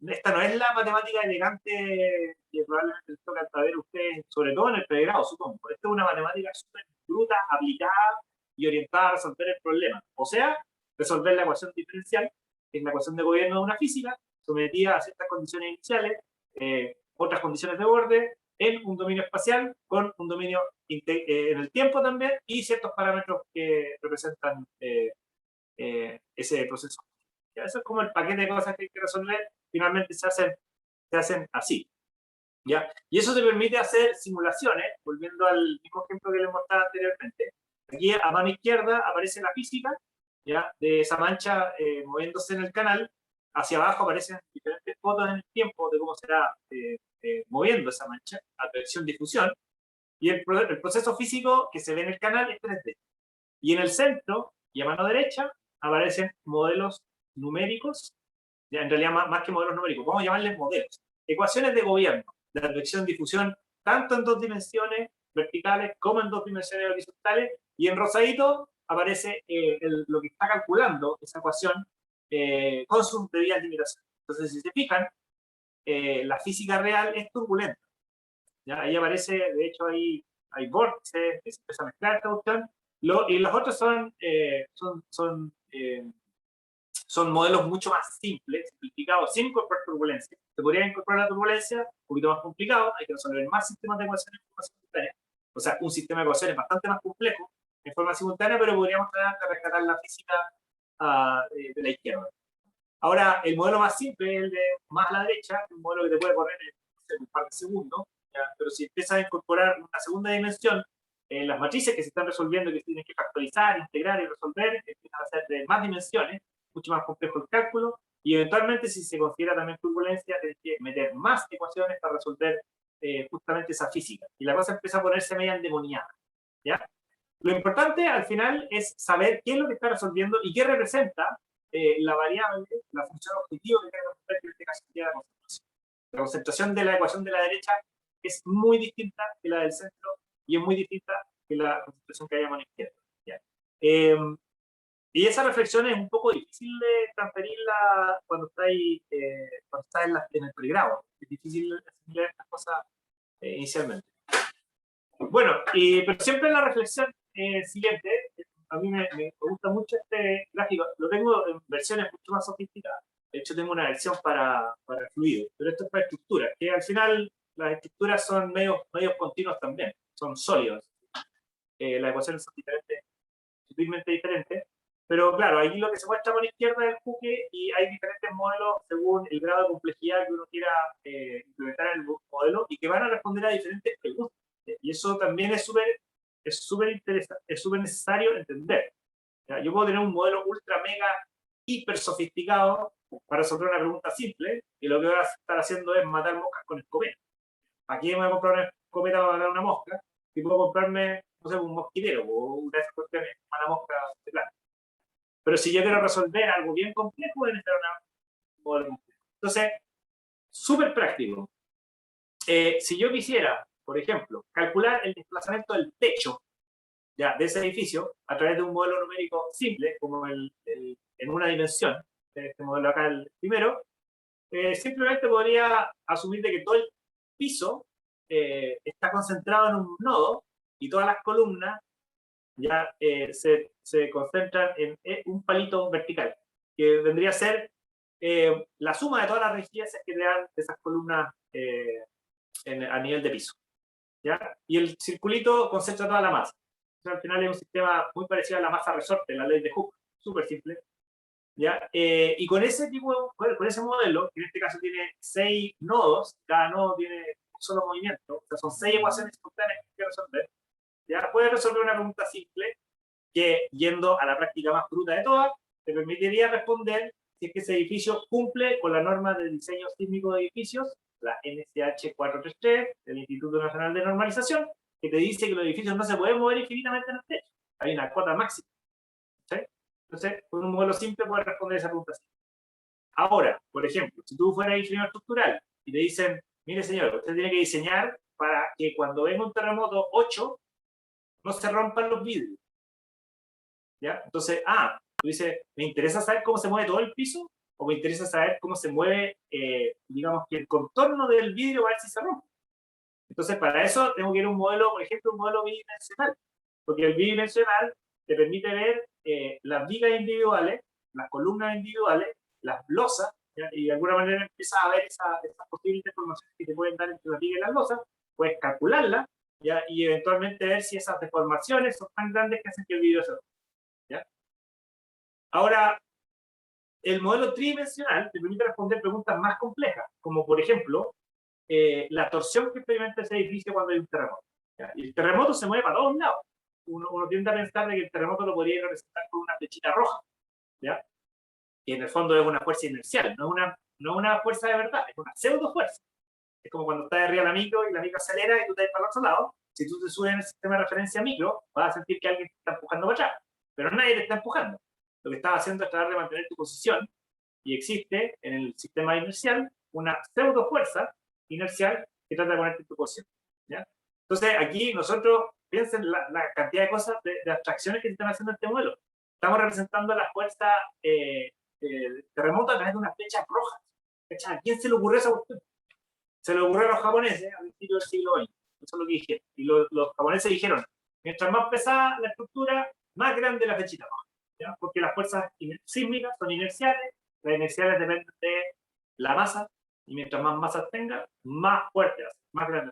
Speaker 2: Esta no es la matemática elegante que probablemente les toca saber ustedes, sobre todo en el pregrado, supongo. Esta es una matemática súper bruta, aplicada y orientada a resolver el problema. O sea, resolver la ecuación diferencial, que es la ecuación de gobierno de una física, sometida a ciertas condiciones iniciales, otras condiciones de borde, en un dominio espacial, con un dominio en el tiempo también, y ciertos parámetros que representan ese proceso. ¿Ya? Eso es como el paquete de cosas que hay que resolver, finalmente se hacen así, ¿ya? Y eso te permite hacer simulaciones, volviendo al mismo ejemplo que les mostraba anteriormente. Aquí a mano izquierda aparece la física, ¿ya? De esa mancha moviéndose en el canal. Hacia abajo aparecen diferentes fotos en el tiempo de cómo será moviendo esa mancha, advección-difusión. Y el proceso físico que se ve en el canal es 3D. Y en el centro, y a mano derecha, aparecen modelos numéricos, ya en realidad más que modelos numéricos, vamos a llamarles modelos. Ecuaciones de gobierno, de advección-difusión, tanto en dos dimensiones verticales como en dos dimensiones horizontales, y en rosadito aparece lo que está calculando esa ecuación con sus debidas limitaciones. Entonces, si se fijan, la física real es turbulenta. ¿Ya? Ahí aparece, de hecho, hay vórtices, se empieza a mezclar esta cuestión, y los otros son modelos mucho más simples, simplificados, sin incorporar turbulencia. Se podría incorporar la turbulencia, un poquito más complicado, hay que resolver más sistemas de ecuaciones en forma simultánea. O sea, un sistema de ecuaciones bastante más complejo en forma simultánea, pero podríamos tratar de rescatar la física de la izquierda. Ahora, el modelo más simple, el de más a la derecha, un modelo que te puede correr en un par de segundos, ¿ya? Pero si empiezas a incorporar una segunda dimensión, las matrices que se están resolviendo, que tienes que factorizar, integrar y resolver, empiezan a ser de más dimensiones, mucho más complejo el cálculo, y eventualmente, si se considera también turbulencia, tienes que meter más ecuaciones para resolver justamente esa física. Y la cosa empieza a ponerse media endemoniada, ¿ya? Lo importante al final es saber qué es lo que está resolviendo y qué representa la variable, la función objetivo que quiere resolver, que en este caso sería la concentración. La concentración de la ecuación de la derecha es muy distinta que la del centro y es muy distinta que la concentración que hay a mano izquierda. ¿Ya? Y esa reflexión es un poco difícil de transferirla cuando estás en el pregrado. Es difícil asimilar estas cosas inicialmente. Bueno, pero siempre la reflexión siguiente, a mí me gusta mucho este gráfico, lo tengo en versiones mucho más sofisticadas. De hecho, tengo una versión para fluido, pero esto es para estructuras, que al final las estructuras son medios continuos también, son sólidos. Las ecuaciones son diferentes, sutilmente diferentes, pero claro, aquí lo que se muestra por la izquierda es el buque y hay diferentes modelos según el grado de complejidad que uno quiera implementar en el modelo y que van a responder a diferentes preguntas. Y eso también es súper interesante, es súper necesario entender. ¿Ya? Yo puedo tener un modelo ultra, mega, hiper sofisticado para resolver una pregunta simple y lo que voy a estar haciendo es matar moscas con escopeta. Aquí me voy a comprar una escopeta para matar una mosca y puedo comprarme, no sé, un mosquitero o una de esas cuestiones para mosca de plata. Pero si yo quiero resolver algo bien complejo, voy a necesitar un modelo complejo. Entonces, súper práctico. Si yo quisiera, por ejemplo, calcular el desplazamiento del techo ya, de ese edificio a través de un modelo numérico simple, como en una dimensión, este modelo acá, el primero, simplemente podría asumir de que todo el piso está concentrado en un nodo y todas las columnas ya se concentran en un palito vertical, que vendría a ser la suma de todas las rigideces que te dan esas columnas a nivel de piso. ¿Ya? Y el circulito concentra toda la masa. O sea, al final es un sistema muy parecido a la masa resorte, la ley de Hooke, súper simple. ¿Ya? Y con ese con ese modelo, que en este caso tiene 6 nodos, cada nodo tiene un solo movimiento, o sea, son 6 ecuaciones simultáneas que hay que resolver, ¿ya? Puedes resolver una pregunta simple que, yendo a la práctica más bruta de todas, te permitiría responder si es que ese edificio cumple con la norma de diseño sísmico de edificios, la NSH 433 del Instituto Nacional de Normalización, que te dice que los edificios no se pueden mover infinitamente en el techo. Hay una cuota máxima. ¿Sí? Entonces, con un modelo simple puedes responder esa pregunta. Ahora, por ejemplo, si tú fueras ingeniero estructural y te dicen, mire señor, usted tiene que diseñar para que cuando venga un terremoto 8 no se rompan los vidrios. ¿Ya? Entonces, tú dices, ¿me interesa saber cómo se mueve todo el piso? ¿O me interesa saber cómo se mueve, digamos, que el contorno del vidrio para ver si se rompe? Entonces, para eso tengo que ir a un modelo, por ejemplo, un modelo bidimensional. Porque el bidimensional te permite ver las vigas individuales, las columnas individuales, las losas, ¿ya? Y de alguna manera empiezas a ver esas posibles deformaciones que te pueden dar entre las vigas y las losas, puedes calcularlas, ¿ya? Y eventualmente ver si esas deformaciones son tan grandes que hacen que el vidrio se rompa. ¿Ya? Ahora, el modelo tridimensional te permite responder preguntas más complejas, como por ejemplo, la torsión que experimenta ese edificio cuando hay un terremoto. ¿Ya? Y el terremoto se mueve para todos lados. Uno tiende a pensar de que el terremoto lo podría representar con una flechita roja, ¿ya? Que en el fondo es una fuerza inercial, no es una fuerza de verdad, es una pseudo fuerza. Es como cuando estás arriba de la micro y la micro acelera y tú te vas para el otro lado. Si tú te subes en el sistema de referencia micro, vas a sentir que alguien te está empujando para atrás, pero nadie te está empujando. Lo que estás haciendo es tratar de mantener tu posición y existe en el sistema inercial una pseudo fuerza inercial que trata de ponerte en tu posición. ¿Ya? Entonces, aquí nosotros, piensen la cantidad de cosas, de abstracciones que se están haciendo en este modelo. Estamos representando la fuerza terremoto a través de unas flechas rojas. ¿A quién se le ocurrió esa cuestión? Se le ocurrió a los japoneses al principio del siglo XX. Eso es lo que dijeron. Y los japoneses dijeron, mientras más pesada la estructura, más grande la flechita roja. ¿Ya? Porque las fuerzas sísmicas son inerciales, las inerciales dependen de la masa, y mientras más masa tenga, más fuerte va a ser, más grande.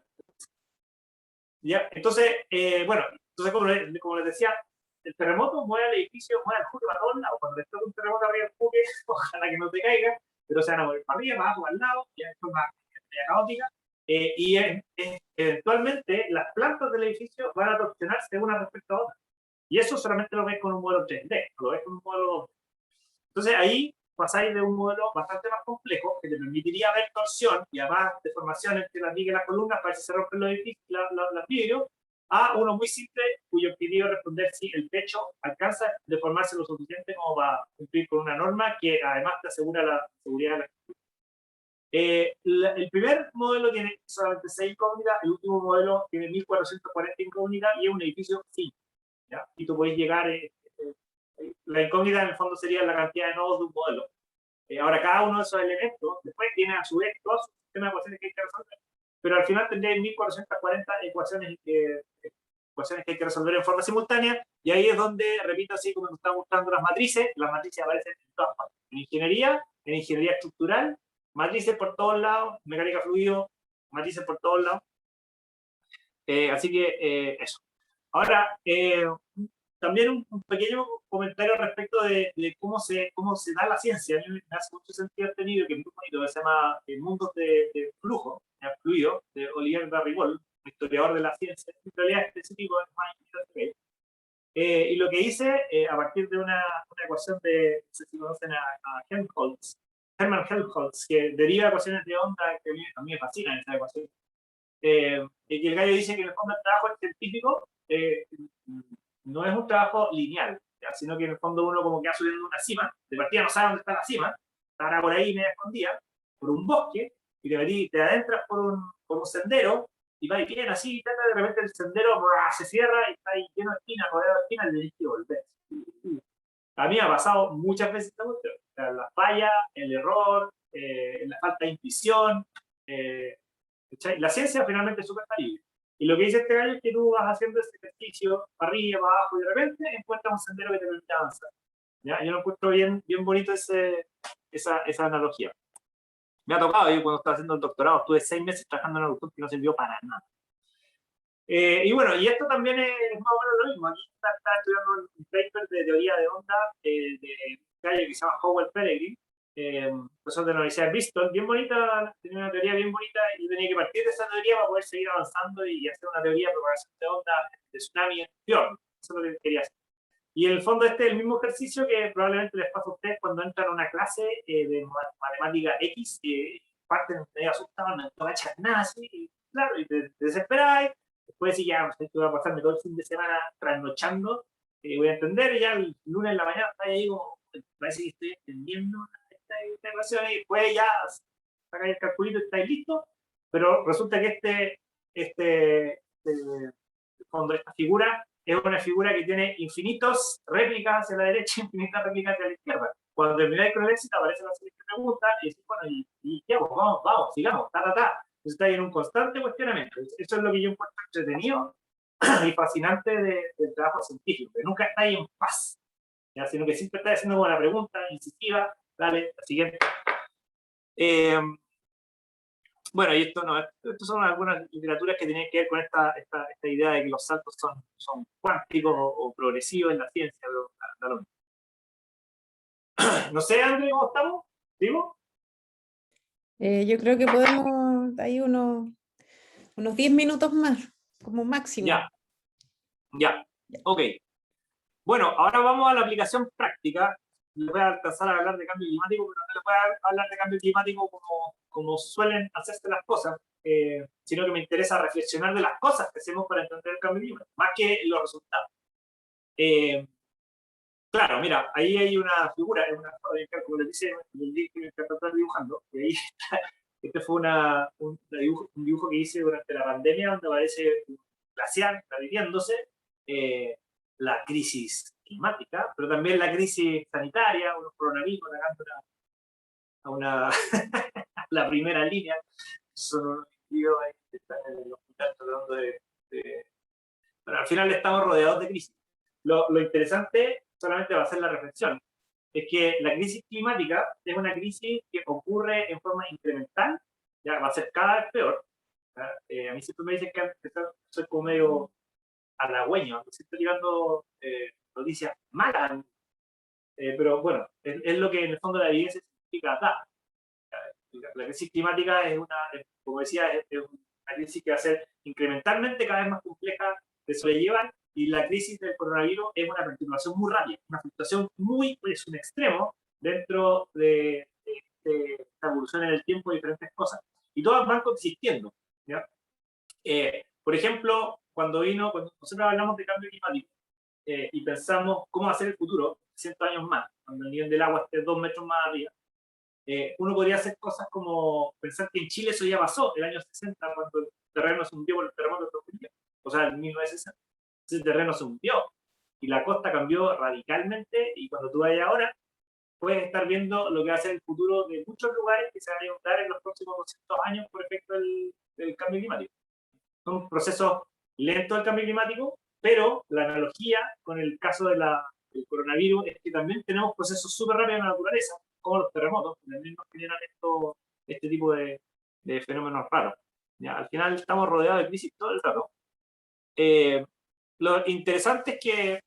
Speaker 2: ¿Ya? Entonces, como les decía, el terremoto mueve al edificio, mueve al juque para todos lados. Cuando le toca un terremoto arriba del juque, ojalá que no te caiga, pero se van a mover para arriba, para abajo, al lado, y esto es una caótica. Y eventualmente las plantas del edificio van a torsionarse una respecto a otra. Y eso solamente lo ves con un modelo 3D, lo ves con un modelo 2D. Entonces ahí pasáis de un modelo bastante más complejo que te permitiría ver torsión y además deformación entre las vigas y las columnas para ver si se rompen los vidrios, a uno muy simple cuyo objetivo es responder si el techo alcanza a deformarse lo suficiente como para cumplir con una norma que además te asegura la seguridad de la estructura. El primer modelo tiene solamente 6 incógnitas, el último modelo tiene 1440 incógnitas y es un edificio simple, ¿ya? Y tú puedes llegar, la incógnita en el fondo sería la cantidad de nodos de un modelo. Ahora, cada uno de esos elementos después tiene a su vez todo su sistema de ecuaciones que hay que resolver. Pero al final tendréis 1440 ecuaciones que hay que resolver en forma simultánea, y ahí es donde, repito, así como nos están mostrando las matrices aparecen en todas partes. En ingeniería estructural, matrices por todos lados, mecánica fluido, matrices por todos lados. Así que eso. Ahora, también un pequeño comentario respecto de cómo se da la ciencia. A mí me hace mucho sentido este libro, que es muy bonito, que se llama Mundos de Flujo, Fluido, de Olivier Barrigol, historiador de la ciencia. En realidad específico es más interesante. Y lo que hice, a partir de una ecuación de, no sé si conocen a Helmholtz, Hermann Helmholtz, que deriva ecuaciones de onda, que a mí me fascinan esas ecuaciones, y que el gallo dice que en el fondo el trabajo científico no es un trabajo lineal, ¿ya? Sino que en el fondo uno como que va subiendo una cima, de partida no sabe dónde está la cima, estará por ahí media escondida, por un bosque, y te adentras por un sendero, y va bien así, y de repente el sendero se cierra y está ahí lleno de espinas, rodeado de espinas, y tenés que volver. A mí me ha pasado muchas veces esta cuestión, o sea, la falla, el error, la falta de intuición, la ciencia finalmente es súper falible. Y lo que dice este gallo es que tú vas haciendo ese ejercicio para arriba, para abajo, y de repente encuentras un sendero que te permite avanzar. ¿Ya? Yo lo encuentro bien bonito esa analogía. Me ha tocado, yo cuando estaba haciendo el doctorado, estuve 6 meses trabajando en una cuestión que no sirvió para nada. Y bueno, y esto también es más o menos lo mismo. Aquí está estudiando un paper de teoría de onda de un gallo que se llama Howell Peregrine, profesor de la Universidad de Bristol, bien bonita, tenía una teoría bien bonita y tenía que partir de esa teoría para poder seguir avanzando y hacer una teoría de propagación de onda de tsunami en Fiord. Eso es lo que quería hacer. Y en el fondo este es el mismo ejercicio que probablemente les pasa a ustedes cuando entran a una clase de matemática X, que parten medio asustados, no cachas nada así, y claro, y te desesperáis, después decís ya, no sé, voy a pasarme todo el fin de semana trasnochando, voy a entender, y ya el lunes en la mañana está ahí como, parece que estoy entendiendo esta ecuación, y después ya sacáis el calculito y estáis listos, pero resulta que fondo, esta figura es una figura que tiene infinitos réplicas hacia la derecha y infinitas réplicas hacia la izquierda. Cuando termináis con el éxito aparece la siguiente pregunta y decís, bueno, y ya, pues, vamos, sigamos, ta. Entonces está ahí en un constante cuestionamiento. Eso es lo que yo encuentro entretenido y fascinante del trabajo científico, que nunca está ahí en paz, ¿ya? Sino que siempre está haciendo una pregunta incisiva, dale, la siguiente. Bueno, y estas son algunas literaturas que tienen que ver con esta idea de que los saltos son cuánticos o progresivos en la ciencia. Pero, no sé, André, ¿cómo estamos? ¿Digo?
Speaker 1: Yo creo que podemos, hay unos 10 minutos más, como máximo.
Speaker 2: Ya, ok. Bueno, ahora vamos a la aplicación práctica. Les voy a alcanzar a hablar de cambio climático, pero no les voy a hablar de cambio climático como suelen hacerse las cosas, sino que me interesa reflexionar de las cosas que hacemos para entender el cambio climático, más que los resultados. Claro, mira, ahí hay una figura, como les dice, que están dibujando, y ahí está, este fue un dibujo que hice durante la pandemia, donde aparece un glaciar, está viviéndose, la crisis climática, pero también la crisis sanitaria, unos coronavirus atacando la primera línea, son unos individuos ahí que están en el hospital tratando pero al final estamos rodeados de crisis. Lo interesante solamente va a ser la reflexión, es que la crisis climática es una crisis que ocurre en forma incremental, ya va a ser cada vez peor. A mí siempre me dicen que soy como medio halagüeño, siempre tirando noticias malas, pero bueno, es lo que en el fondo la evidencia científica da. La crisis climática como decía, es una crisis que va a ser incrementalmente cada vez más compleja de sobrellevar, y la crisis del coronavirus es una perturbación muy rápida, una fluctuación es un extremo dentro de esta evolución en el tiempo de diferentes cosas, y todas van coexistiendo, ¿ya? Por ejemplo, cuando nosotros hablamos de cambio climático y pensamos cómo va a ser el futuro, 100 años más, cuando el nivel del agua esté 2 metros más arriba, uno podría hacer cosas como pensar que en Chile eso ya pasó, el año 60, cuando el terreno se hundió por el terremoto de 2010, o sea, en 1960, ese terreno se hundió y la costa cambió radicalmente, y cuando tú vayas ahora, puedes estar viendo lo que va a ser el futuro de muchos lugares que se van a inundar en los próximos 200 años por efecto del cambio climático. Son procesos lentos del cambio climático, pero la analogía con el caso del coronavirus es que también tenemos procesos súper rápidos en la naturaleza, como los terremotos, que también nos generan este tipo de fenómenos raros. ¿Ya? Al final estamos rodeados de crisis todo el rato. Lo interesante es que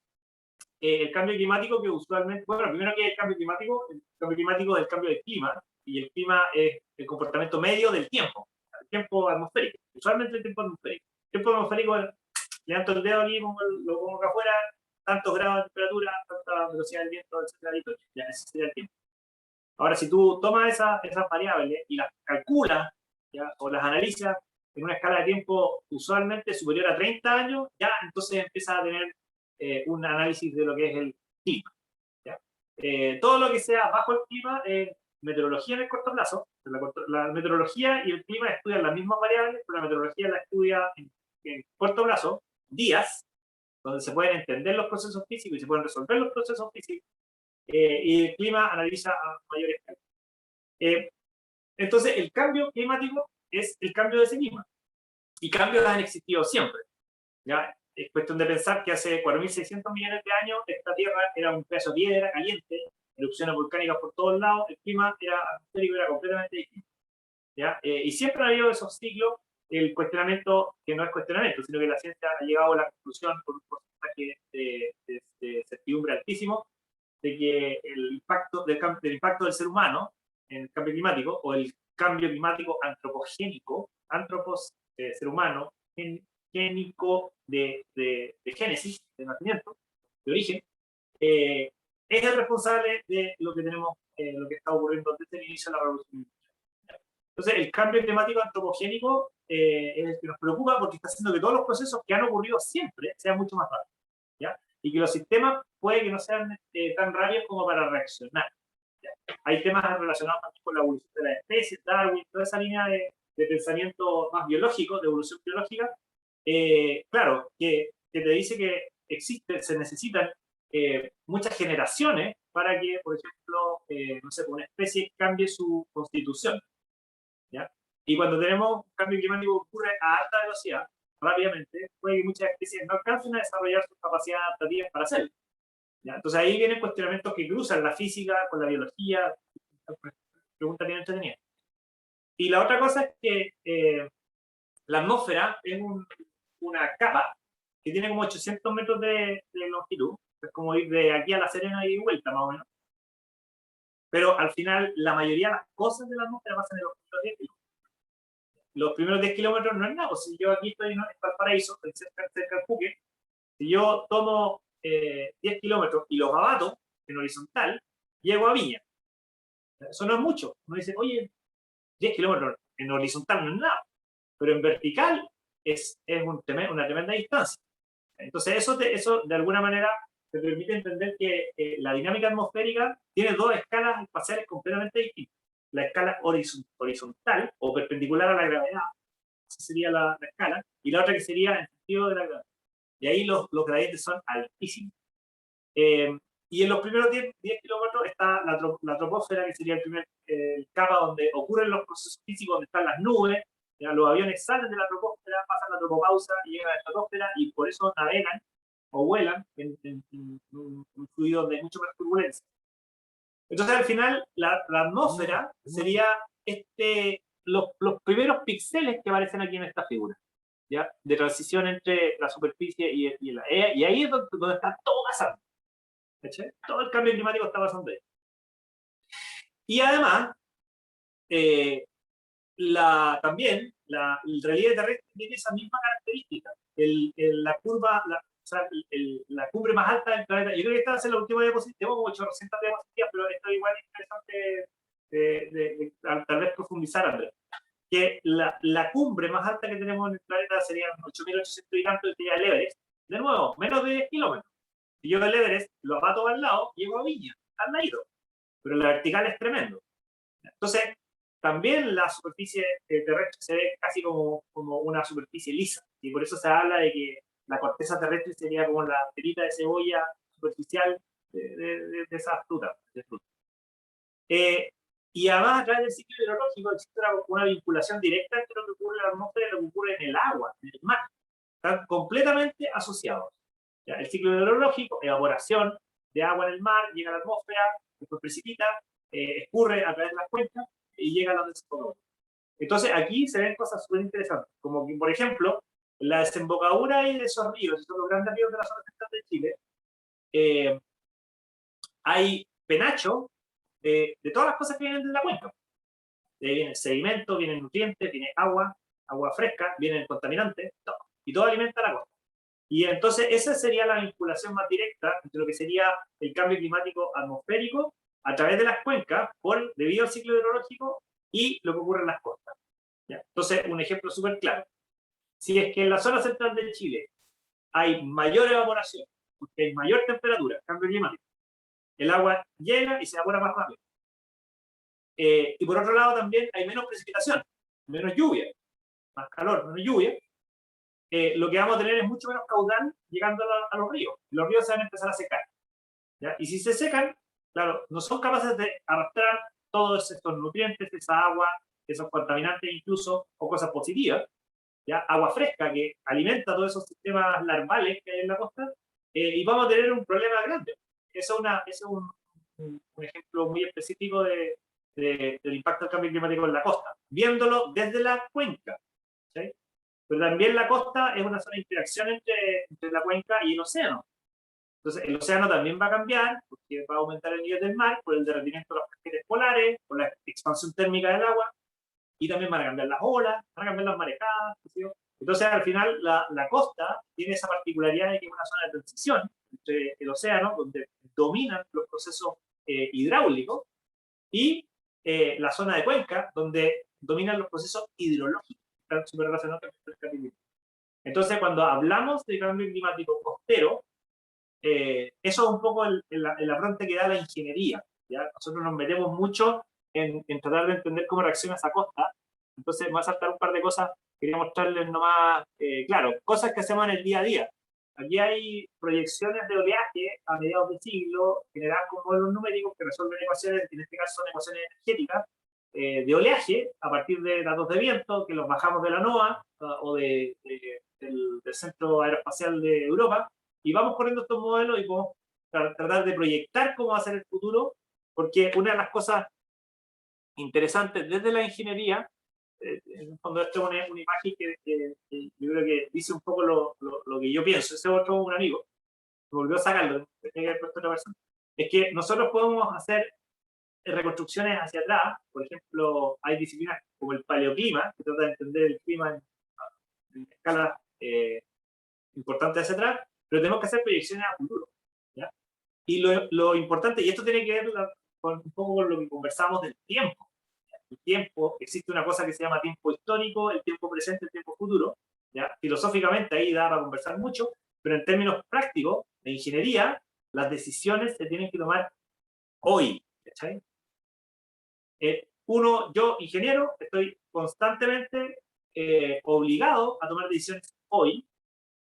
Speaker 2: el cambio climático, que usualmente, bueno, primero que el cambio climático es el cambio del clima, y el clima es el comportamiento medio del tiempo, el tiempo atmosférico, usualmente el tiempo atmosférico. El tiempo atmosférico, levanto el dedo aquí, lo pongo acá afuera, tantos grados de temperatura, tanta velocidad del viento, etc. Ya, ese sería el tiempo. Ahora, si tú tomas esas variables y las calculas, ¿ya? O las analizas en una escala de tiempo usualmente superior a 30 años, ya entonces empieza a tener un análisis de lo que es el clima. ¿Ya? Todo lo que sea bajo el clima es meteorología en el corto plazo. La meteorología y el clima estudian las mismas variables, pero la meteorología la estudia en corto plazo, días, donde se pueden entender los procesos físicos y se pueden resolver los procesos físicos, y el clima analiza a mayor escala. Entonces, el cambio climático es el cambio de ese clima. Y cambios han existido siempre. ¿Ya? Es cuestión de pensar que hace 4.600 millones de años esta Tierra era un pedazo de piedra caliente, erupciones volcánicas por todos lados, el clima atmosférico era completamente distinto. ¿Ya? Y siempre ha habido esos ciclos, el cuestionamiento, que no es cuestionamiento, sino que la ciencia ha llegado a la conclusión, por un porcentaje de certidumbre altísimo, de que el impacto del ser humano en el cambio climático, o el cambio climático antropogénico, ser humano, génico de génesis, de nacimiento, de origen, es el responsable de lo que tenemos, lo que está ocurriendo desde el inicio de la revolución industrial. Entonces, el cambio climático antropogénico es el que nos preocupa, porque está haciendo que todos los procesos que han ocurrido siempre sean mucho más rápidos, ¿ya? Y que los sistemas puede que no sean tan rápidos como para reaccionar, ¿ya? Hay temas relacionados también con la evolución de las especies, Darwin, toda esa línea de pensamiento más biológico, de evolución biológica, claro, que te dice que se necesitan muchas generaciones para que, por ejemplo, no sé, una especie cambie su constitución, ¿ya? Y cuando tenemos un cambio climático que ocurre a alta velocidad, rápidamente, puede que muchas especies no alcancen a desarrollar sus capacidades adaptativas para hacerlo, ¿ya? Entonces ahí vienen cuestionamientos que cruzan la física con la biología, pregunta bien entretenida. Y la otra cosa es que la atmósfera es una capa que tiene como 800 metros de longitud, es como ir de aquí a La Serena y vuelta más o menos, pero al final la mayoría de las cosas de la atmósfera pasan en los primeros 10 kilómetros. Los primeros 10 kilómetros no es nada, pues si yo aquí estoy en Valparaíso, cerca del Puque, si yo tomo 10 kilómetros y los abato en horizontal, llego a Viña. Eso no es mucho. Uno dice, oye, 10 kilómetros en horizontal no es nada, pero en vertical es una tremenda distancia. Entonces, eso de alguna manera te permite entender que la dinámica atmosférica tiene dos escalas espaciales completamente distintas. La escala horizontal o perpendicular a la gravedad, esa sería la escala, y la otra que sería en sentido de la gravedad. Y ahí los gradientes son altísimos. Y en los primeros 10 kilómetros está la troposfera, que sería el primer capa donde ocurren los procesos físicos, donde están las nubes. Ya, los aviones salen de la troposfera, pasan la tropopausa y llegan a la estratosfera, y por eso navegan o vuelan en un fluido donde hay mucho más turbulencia. Entonces, al final, la atmósfera sería los primeros píxeles que aparecen aquí en esta figura, ¿ya? De transición entre la superficie y ahí es donde está todo pasando. ¿Cachai? Todo el cambio climático está pasando ahí. Y además, también el relieve terrestre tiene esa misma característica. La cumbre más alta del planeta. Yo creo que esta va a ser la última diapositiva. Tengo como 800 diapositivas, pero esto igual es interesante tal vez profundizar, Andrés. Que la cumbre más alta que tenemos en el planeta serían 8.800 y tanto, que sería el Everest. De nuevo, menos de 10 kilómetros. Si yo el Everest lo apato al lado, llego a Viña, al lado. Pero la vertical es tremendo. Entonces, también la superficie terrestre se ve casi como una superficie lisa, y por eso se habla de que la corteza terrestre sería como la perita de cebolla superficial de esa fruta. Y además, a través del ciclo hidrológico existe una vinculación directa entre lo que ocurre en la atmósfera y lo que ocurre en el agua, en el mar. Están completamente asociados. ¿Ya? El ciclo hidrológico, evaporación de agua en el mar, llega a la atmósfera, después precipita, escurre a través de las cuencas y llega a donde se produce. Entonces, aquí se ven cosas súper interesantes, como que, por ejemplo, la desembocadura de esos ríos, son los grandes ríos de la zona central de Chile, hay penacho de todas las cosas que vienen de la cuenca. Viene el sedimento, viene el nutriente, viene agua fresca, viene el contaminante, todo, y todo alimenta la costa. Y entonces esa sería la vinculación más directa entre lo que sería el cambio climático atmosférico a través de las cuencas, debido al ciclo hidrológico, y lo que ocurre en las costas. ¿Ya? Entonces, un ejemplo súper claro. Si es que en la zona central de Chile hay mayor evaporación, porque hay mayor temperatura, cambio climático, el agua llega y se evapora más rápido. Y por otro lado también hay menos precipitación, menos lluvia, más calor, menos lluvia. Lo que vamos a tener es mucho menos caudal llegando a los ríos. Los ríos se van a empezar a secar. ¿Ya? Y si se secan, claro, no son capaces de arrastrar todos estos nutrientes, esa agua, esos contaminantes incluso, o cosas positivas, ¿ya? Agua fresca que alimenta todos esos sistemas larvales que hay en la costa, y vamos a tener un problema grande. Eso es un ejemplo muy específico del impacto del cambio climático en la costa, viéndolo desde la cuenca. ¿Sí? Pero también la costa es una zona de interacción entre la cuenca y el océano. Entonces, el océano también va a cambiar, porque va a aumentar el nivel del mar por el derretimiento de los casquetes polares, por la expansión térmica del agua, y también van a cambiar las olas, van a cambiar las marejadas. Entonces, al final, la costa tiene esa particularidad de que es una zona de transición entre el océano, donde dominan los procesos hidráulicos, y la zona de cuenca, donde dominan los procesos hidrológicos, que están súper relacionados con el cambio climático. Entonces, cuando hablamos de cambio climático costero, eso es un poco el afronte que da la ingeniería. ¿Ya? Nosotros nos metemos mucho en tratar de entender cómo reacciona esa costa. Entonces, me voy a saltar un par de cosas. Quería mostrarles nomás, claro, cosas que hacemos en el día a día. Aquí hay proyecciones de oleaje a mediados de siglo, generadas con modelos numéricos que resuelven ecuaciones, en este caso son ecuaciones energéticas, de oleaje a partir de datos de viento que los bajamos de la NOAA o del Centro Aeroespacial de Europa, y vamos corriendo estos modelos y podemos tratar de proyectar cómo va a ser el futuro, porque una de las cosas interesantes desde la ingeniería, en el fondo esto es una imagen que yo creo que dice un poco lo que yo pienso. Ese otro, un amigo, me volvió a sacarlo, tenía que haber puesto otra persona, es que nosotros podemos hacer reconstrucciones hacia atrás. Por ejemplo, hay disciplinas como el paleoclima, que trata de entender el clima en escalas importantes hacia atrás, pero tenemos que hacer proyecciones a futuro. ¿Ya? Y lo importante, y esto tiene que ver con un poco con lo que conversamos del tiempo. El tiempo, existe una cosa que se llama tiempo histórico, el tiempo presente, el tiempo futuro. ¿Ya? Filosóficamente ahí da para conversar mucho, pero en términos prácticos, de ingeniería, las decisiones se tienen que tomar hoy. ¿Cachai? Yo, ingeniero, estoy constantemente obligado a tomar decisiones hoy,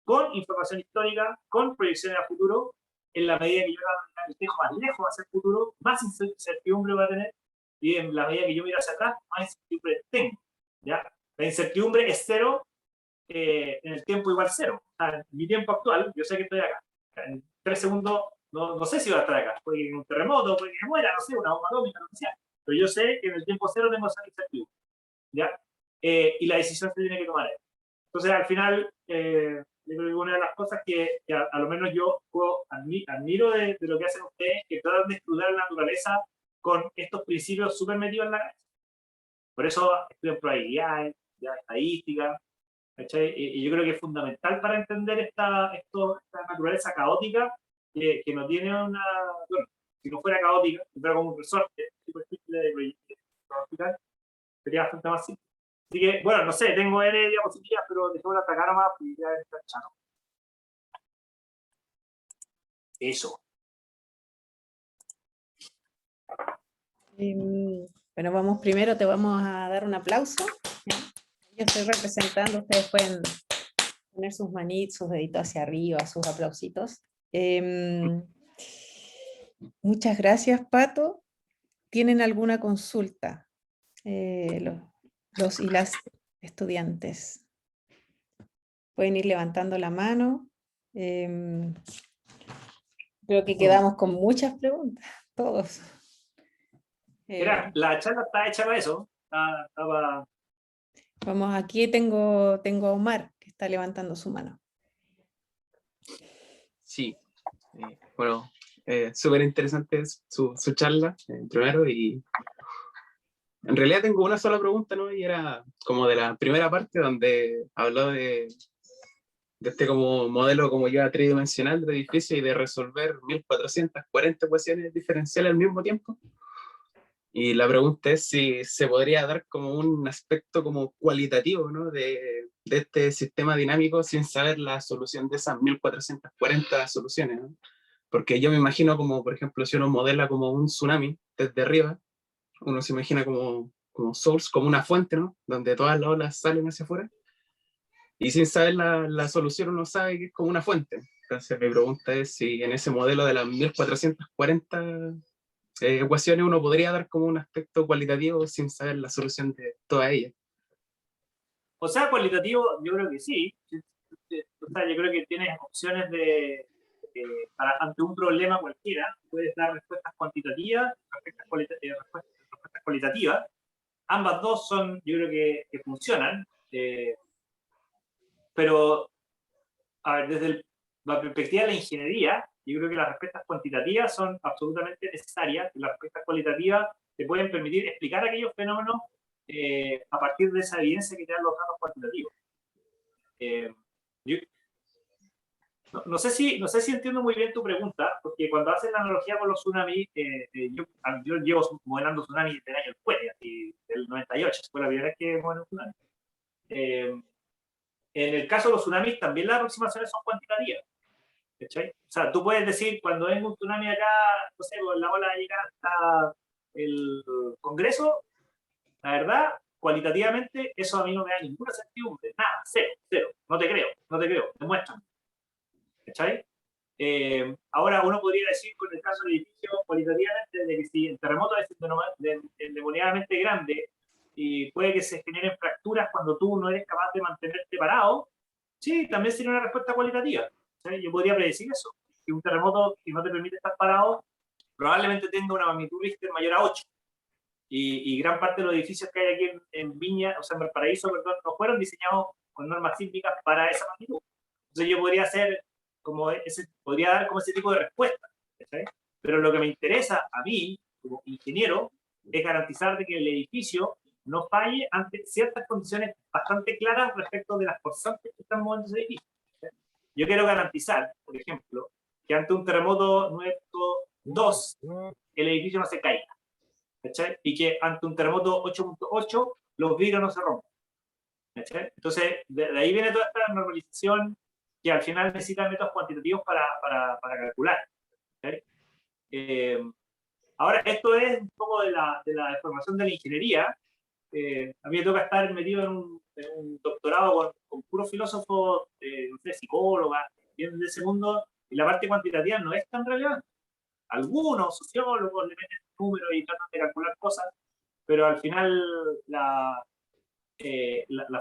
Speaker 2: con información histórica, con proyecciones a futuro. En la medida que yo la dejo más lejos hacia el futuro, más incertidumbre va a tener, y en la medida que yo miro hacia atrás, más incertidumbre tengo. ¿Ya? La incertidumbre es cero en el tiempo igual cero. O sea, en mi tiempo actual, yo sé que estoy acá. En 3 segundos, no sé si voy a estar acá. Puede que en un terremoto, puede que me muera, no sé, una bomba atómica, lo que sea. Pero yo sé que en el tiempo cero tengo esa incertidumbre. ¿Ya? Y la decisión se tiene que tomar ahí. Entonces, al final, yo creo que una de las cosas que a lo menos yo admiro de lo que hacen ustedes, que tratan de estudiar la naturaleza con estos principios súper metidos en la cabeza. Por eso estudian probabilidades, estadística, ¿cachai? Y yo creo que es fundamental para entender esta naturaleza caótica, que no tiene una... Bueno, si no fuera caótica, si fuera como un resorte tipo de proyecto, sería bastante más simple. Así que, bueno, no sé, tengo N diapositivas, pero dejémosla atacar nomás, porque ya está chato. Eso.
Speaker 1: Bueno, vamos primero, te vamos a dar un aplauso. Yo estoy representando, ustedes pueden poner sus manitos, sus deditos hacia arriba, sus aplausitos. Muchas gracias, Pato. ¿Tienen alguna consulta los y las estudiantes? Pueden ir levantando la mano. Creo que quedamos con muchas preguntas, todos.
Speaker 2: Mira, la charla está hecha para eso.
Speaker 1: Vamos, aquí tengo a Omar, que está levantando su mano.
Speaker 3: Sí, bueno, súper interesante su charla, primero, y en realidad tengo una sola pregunta, ¿no? Y era como de la primera parte donde habló de este como modelo como ya tridimensional de edificio y de resolver 1440 ecuaciones diferenciales al mismo tiempo. Y la pregunta es si se podría dar como un aspecto como cualitativo, ¿no? de este sistema dinámico sin saber la solución de esas 1440 soluciones, ¿no? Porque yo me imagino como, por ejemplo, si uno modela como un tsunami desde arriba, uno se imagina como source, como una fuente, ¿no? Donde todas las olas salen hacia afuera. Y sin saber la solución uno sabe que es como una fuente. Entonces mi pregunta es si en ese modelo de las 1440 ecuaciones uno podría dar como un aspecto cualitativo sin saber la solución de todas ellas.
Speaker 2: O sea, cualitativo, yo creo que sí. O sea, yo creo que tienes opciones ante un problema cualquiera, puedes dar respuestas cuantitativas, respuestas cualitativas. Ambas dos son, yo creo que funcionan, pero a ver, desde la perspectiva de la ingeniería, yo creo que las respuestas cuantitativas son absolutamente necesarias, y las respuestas cualitativas te pueden permitir explicar aquellos fenómenos a partir de esa evidencia que te dan los datos cuantitativos. Yo, no sé si entiendo muy bien tu pregunta, porque cuando haces la analogía con los tsunamis, yo llevo modelando tsunamis desde el año del 98, fue la primera vez que modelé un tsunami. En el caso de los tsunamis, también las aproximaciones son cuantitativas. ¿Cachai? O sea, tú puedes decir, cuando venga un tsunami acá, no sé, la ola llega hasta el Congreso, la verdad, cualitativamente, eso a mí no me da ninguna certidumbre, nada, cero, no te creo, demuéstrame. ¿Cachai? Ahora uno podría decir con el caso del edificio cualitativamente de que si el terremoto es endemoniadamente grande y puede que se generen fracturas cuando tú no eres capaz de mantenerte parado, sí, también sería una respuesta cualitativa. ¿Sí? Yo podría predecir eso, que un terremoto que no te permite estar parado probablemente tenga una magnitud Richter mayor a 8. Y gran parte de los edificios que hay aquí en Viña, o sea, en Valparaíso, perdón, no fueron diseñados con normas sísmicas para esa magnitud. Entonces yo podría hacer podría dar como ese tipo de respuesta. ¿Sí? Pero lo que me interesa a mí, como ingeniero, es garantizar de que el edificio no falle ante ciertas condiciones bastante claras respecto de las constantes que están moviendo ese edificio. ¿Sí? Yo quiero garantizar, por ejemplo, que ante un terremoto 9.2 el edificio no se caiga. ¿Sí? Y que ante un terremoto 8.8 los vidrios no se rompan. ¿Sí? Entonces, de ahí viene toda esta normalización que al final necesita métodos cuantitativos para calcular. ¿Sí? Ahora, esto es un poco de la formación de la ingeniería. A mí me toca estar metido en un doctorado con puros filósofos, no sé, psicólogas, bien de ese mundo, y la parte cuantitativa no es tan relevante. Algunos sociólogos le meten números y tratan de calcular cosas, pero al final la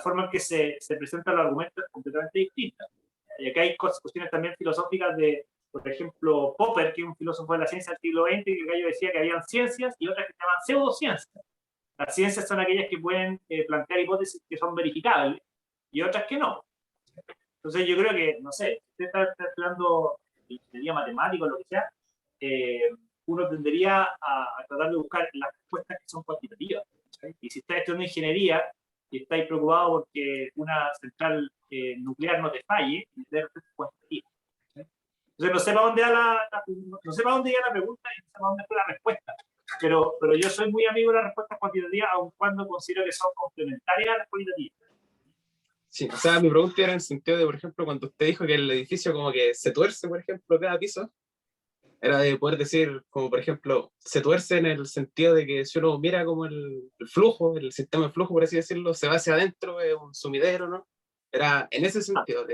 Speaker 2: forma en que se presentan los argumentos es completamente distinta. Y acá hay cuestiones también filosóficas de, por ejemplo, Popper, que es un filósofo de la ciencia del siglo XX, que el gallo decía que habían ciencias y otras que se llaman pseudociencias. Las ciencias son aquellas que pueden plantear hipótesis que son verificables y otras que no. Entonces yo creo que, no sé, si usted está estudiando ingeniería matemática o lo que sea, uno tendería a tratar de buscar las respuestas que son cuantitativas. ¿Sí? Y si está estudiando ingeniería y estáis preocupados porque una central nuclear no te falle, y te respuestas cuantitativas. ¿Sí? Entonces no sé para dónde no sé para dónde iba la pregunta y no sé para dónde fue la respuesta. Pero yo soy muy amigo de las respuestas cuantitativas, aun cuando considero que son complementarias a las cualitativas.
Speaker 3: Sí, o sea, mi pregunta era en el sentido de, por ejemplo, cuando usted dijo que el edificio como que se tuerce, por ejemplo, cada piso, era de poder decir, como por ejemplo, se tuerce en el sentido de que si uno mira como el flujo, el sistema de flujo, por así decirlo, se va hacia adentro, es un sumidero, ¿no? Era en ese sentido.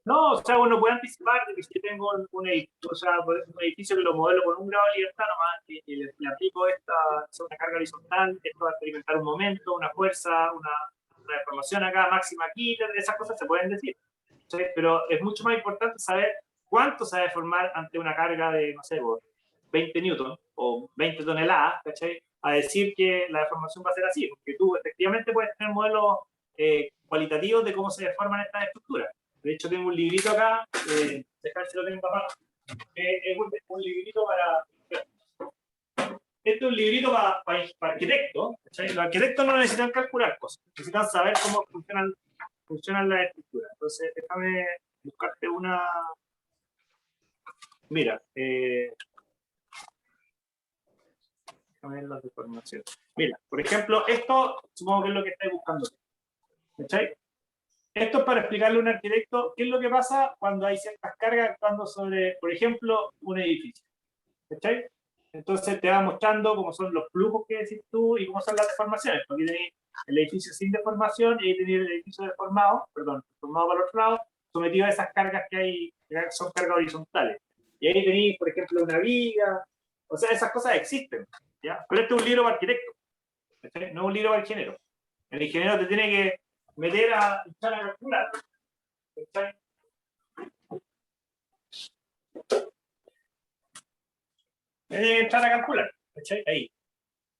Speaker 2: No, o sea, uno puede anticipar de que si yo tengo un edificio, o sea, un edificio que lo modelo con un grado de libertad nomás, y le aplico una carga horizontal, esto va a experimentar un momento, una fuerza, una deformación acá, máxima aquí, esas cosas se pueden decir. ¿Sí? Pero es mucho más importante saber cuánto se va a deformar ante una carga de, no sé, 20 newtons o 20 toneladas, ¿cachai? A decir que la deformación va a ser así, porque tú efectivamente puedes tener modelos cualitativos de cómo se deforman estas estructuras. De hecho, tengo un librito acá, dejar si lo tengo papá. Es un librito para. Este es un librito para arquitectos. ¿Cachai? Los arquitectos no necesitan calcular cosas, necesitan saber cómo funcionan las estructuras. Entonces, déjame buscarte una. Mira, déjame ver las deformaciones. Mira, por ejemplo, esto supongo que es lo que estáis buscando. ¿Cachai? Esto es para explicarle a un arquitecto qué es lo que pasa cuando hay ciertas cargas actuando sobre, por ejemplo, un edificio. ¿Cachai? Entonces te va mostrando cómo son los flujos que decís tú y cómo son las deformaciones. Porque tenéis el edificio sin deformación y ahí tenéis el edificio deformado para el otro lado, sometido a esas cargas que hay, que son cargas horizontales. Y ahí tenéis, por ejemplo, una viga. O sea, esas cosas existen. ¿Ya? Pero este es un libro para arquitectos. ¿Cachai? No es un libro para ingeniero. El ingeniero te tiene que meter a echar a calcular. ¿Cachai? Me tiene que entrar a calcular. ¿Cachai? Ahí.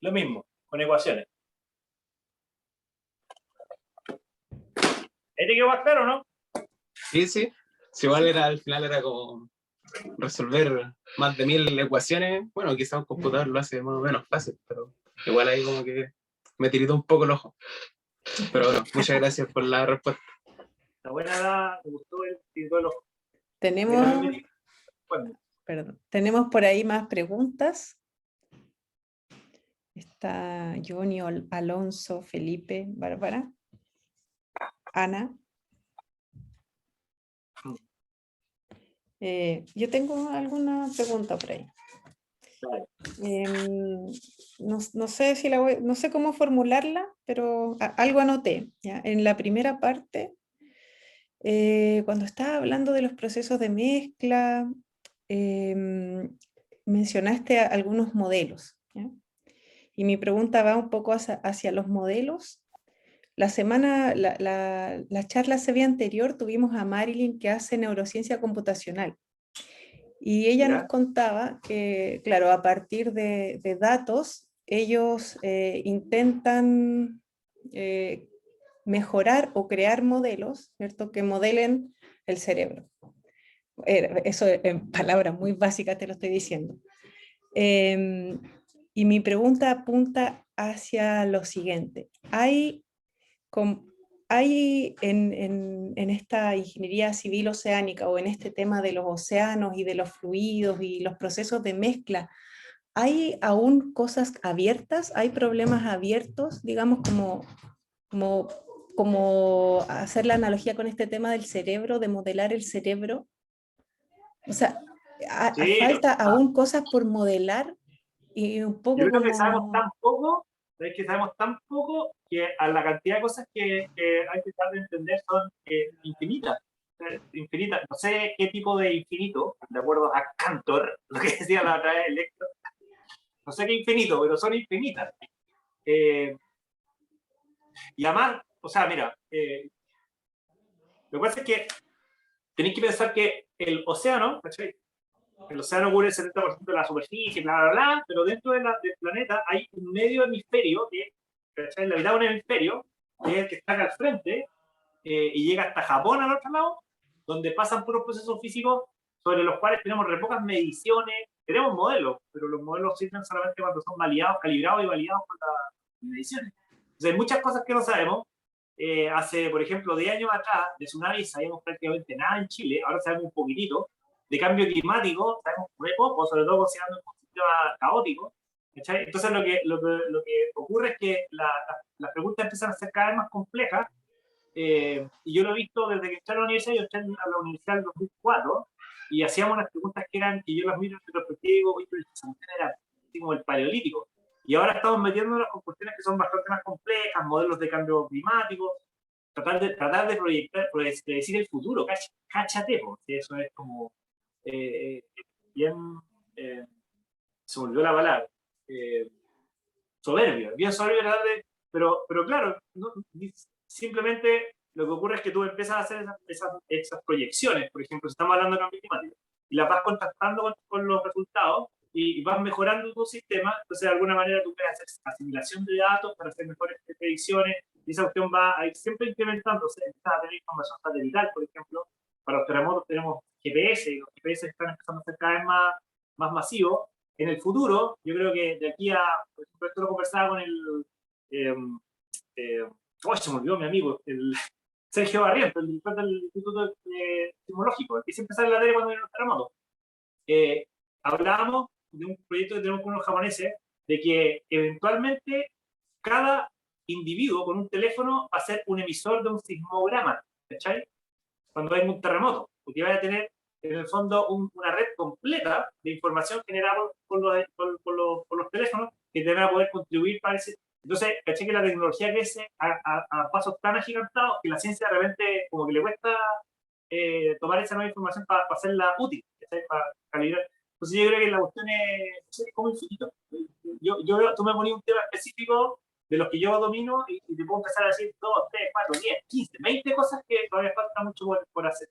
Speaker 2: Lo mismo, con ecuaciones. ¿Ahí te quedó más claro, no?
Speaker 3: Sí, sí. Si igual al final era como resolver más de 1000 ecuaciones. Bueno, quizá un computador lo hace más o menos fácil, pero igual ahí como que me tiritó un poco el ojo. Pero bueno, muchas gracias por la respuesta.
Speaker 2: La buena edad, me gustó el tiritó el ojo.
Speaker 1: Tenemos, perdón, tenemos por ahí más preguntas. Está Johnny, Alonso, Felipe, Bárbara, Ana. Yo tengo alguna pregunta por ahí. No sé si no sé cómo formularla, pero algo anoté. ¿Ya? En la primera parte, cuando estaba hablando de los procesos de mezcla, mencionaste algunos modelos. ¿Ya? Y mi pregunta va un poco hacia los modelos. La charla SEBI anterior tuvimos a Marilyn que hace neurociencia computacional. Y ella nos contaba que, claro, a partir de datos, ellos intentan mejorar o crear modelos, ¿cierto? Que modelen el cerebro. Eso en palabras muy básicas te lo estoy diciendo. Y mi pregunta apunta hacia lo siguiente. ¿Hay en esta ingeniería civil oceánica o en este tema de los océanos y de los fluidos y los procesos de mezcla, ¿hay aún cosas abiertas? ¿Hay problemas abiertos, digamos, como hacer la analogía con este tema del cerebro, de modelar el cerebro? O sea,
Speaker 2: Sí,
Speaker 1: falta aún cosas por modelar y un poco
Speaker 2: yo creo que
Speaker 1: como...
Speaker 2: sabemos tan poco, es que sabemos tan poco que a la cantidad de cosas que hay que tratar de entender son infinitas. Infinitas. No sé qué tipo de infinito, de acuerdo a Cantor, lo que decía la otra vez Electro. No sé qué infinito, pero son infinitas. Y además, o sea, mira, lo que pasa es que tenéis que pensar que el océano, ¿cachai? El océano cubre el 70% de la superficie, bla, bla, bla, pero dentro del planeta hay un medio hemisferio, que es la mitad de un hemisferio, que es el que está acá al frente, y llega hasta Japón al otro lado, donde pasan puros procesos físicos sobre los cuales tenemos re pocas mediciones, tenemos modelos, pero los modelos sirven solamente cuando son validados, calibrados y validados por las mediciones. Entonces hay muchas cosas que no sabemos. Hace, por ejemplo, 10 años atrás, de tsunamis sabíamos prácticamente nada en Chile, ahora sabemos un poquitito. De cambio climático sabemos muy poco, sobre todo considerando un sistema caótico. ¿Cachai? Entonces lo que ocurre es que las preguntas empiezan a ser cada vez más complejas, y yo lo he visto desde que entré a la universidad. Yo entré a la universidad en 2004, y hacíamos unas preguntas que yo las miro en retrospectiva y digo, oye, pero esa cuestión era así como el paleolítico. Y ahora estamos metiéndonos con cuestiones que son bastante más complejas, modelos de cambio climático, tratar de proyectar, predecir el futuro, cáchate, porque eso es como bien, eh, se volvió la palabra, soberbio, bien soberbio, pero claro, no, simplemente lo que ocurre es que tú empiezas a hacer esas proyecciones, por ejemplo, si estamos hablando de cambio climático, y las vas contrastando con los resultados, y vas mejorando tu sistema, entonces de alguna manera tú puedes hacer asimilación de datos para hacer mejores predicciones, y esa cuestión va a ir siempre incrementándose, empiezas a tener información satelital, por ejemplo, para los terremotos tenemos GPS, y los GPS están empezando a ser cada vez más masivos. En el futuro, yo creo que de aquí a, por ejemplo, esto lo conversaba con se me olvidó mi amigo, el Sergio Barriento, el director del Instituto Sismológico, el que siempre sale en la tele cuando viene los terremotos. Hablábamos de un proyecto que tenemos con los japoneses, de que eventualmente cada individuo con un teléfono va a ser un emisor de un sismograma, ¿cachai? Cuando hay un terremoto, porque va a tener en el fondo una red completa de información generada por los teléfonos que te van a poder contribuir para ese. Entonces, caché que la tecnología crece a pasos tan agigantados que la ciencia de repente como que le cuesta tomar esa nueva información para hacerla útil, para calibrar. Entonces yo creo que la cuestión es como infinito. Tú me ponías un tema específico de los que yo domino y te puedo empezar a decir 2, 3, 4, 10, 15, 20 cosas que todavía falta mucho por hacer.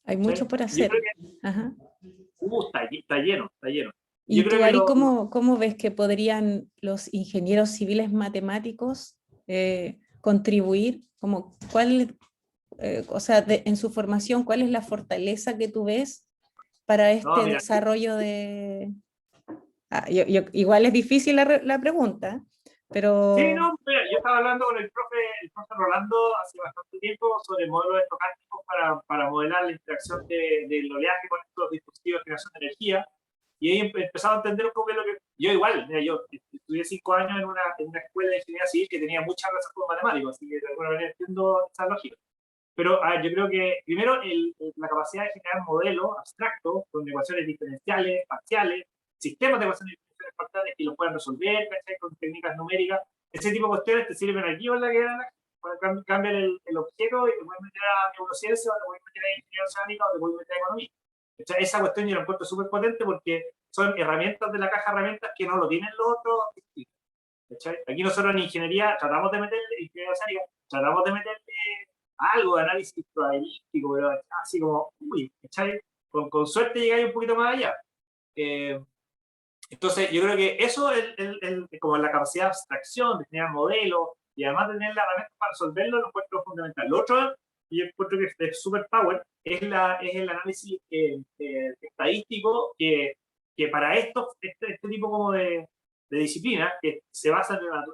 Speaker 1: Hay mucho por hacer.
Speaker 2: Yo creo que
Speaker 1: Ajá.
Speaker 2: está lleno, está lleno.
Speaker 1: ¿Y
Speaker 2: yo
Speaker 1: tú,
Speaker 2: creo
Speaker 1: Ari, cómo ves que podrían los ingenieros civiles matemáticos contribuir? O sea, en su formación, ¿cuál es la fortaleza que tú ves para este desarrollo de...? Igual es difícil la pregunta, pero...
Speaker 2: Sí, no, mira, yo estaba hablando con el profe Rolando hace bastante tiempo sobre modelos estocásticos para modelar la interacción del oleaje con estos dispositivos de generación de energía, y ahí empezaba a entender un poco lo que... Yo igual, mira, yo estudié 5 años en una escuela de ingeniería civil que tenía muchas razas con matemáticos, así que de alguna manera entiendo esa lógica. Pero yo creo que, primero, la capacidad de generar modelos abstractos con ecuaciones diferenciales, parciales, sistemas de ecuaciones diferenciales parciales que los puedan resolver, ¿cachai? Con técnicas numéricas. Ese tipo de cuestiones te sirven aquí o en la que cambiar el objeto y te pueden meter a neurociencia, o te pueden meter a ingeniería oceánica, o te pueden meter a economía. ¿Cachai? Esa cuestión yo la encuentro súper potente porque son herramientas de la caja de herramientas que no lo tienen los otros. ¿Cachai? Aquí nosotros en ingeniería tratamos de meterle, ingeniería oceánica, tratamos de meterle algo de análisis probabilístico, pero así como, uy, ¿cachai? Con suerte llegáis un poquito más allá. Entonces, yo creo que eso es como la capacidad de abstracción, de generar modelos, y además de tener la herramienta para resolverlo, lo encuentro fundamental. Lo otro, y yo encuentro que es super power, es el análisis estadístico que para este tipo como de disciplina, que se basa en la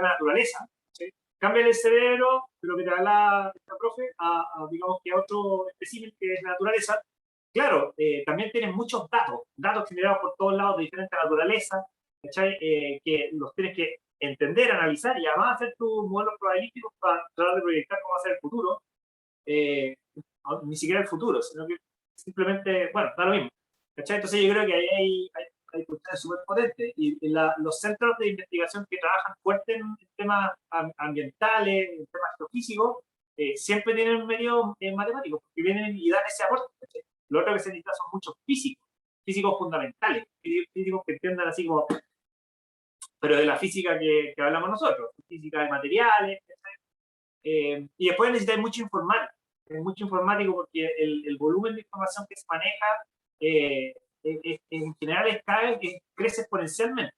Speaker 2: naturaleza, ¿sí? Cambia el cerebro, pero que te habla esta profe, digamos que a otro espécimen que es la naturaleza. Claro, también tienes muchos datos generados por todos lados de diferente naturaleza, que los tienes que entender, analizar y además hacer tus modelos probabilísticos para tratar de proyectar cómo va a ser el futuro. Ni siquiera el futuro, sino que simplemente, bueno, da lo mismo. ¿Cachai? Entonces yo creo que ahí hay cuestiones súper potentes y los centros de investigación que trabajan fuerte en temas ambientales, en temas geofísicos, siempre tienen medios matemáticos, porque vienen y dan ese aporte. ¿Cachai? Lo otro que se necesita son muchos físicos fundamentales, físicos que entiendan así como, pero de la física que hablamos nosotros, física de materiales, y después necesitáis mucho informático porque el volumen de información que se maneja en general crece exponencialmente.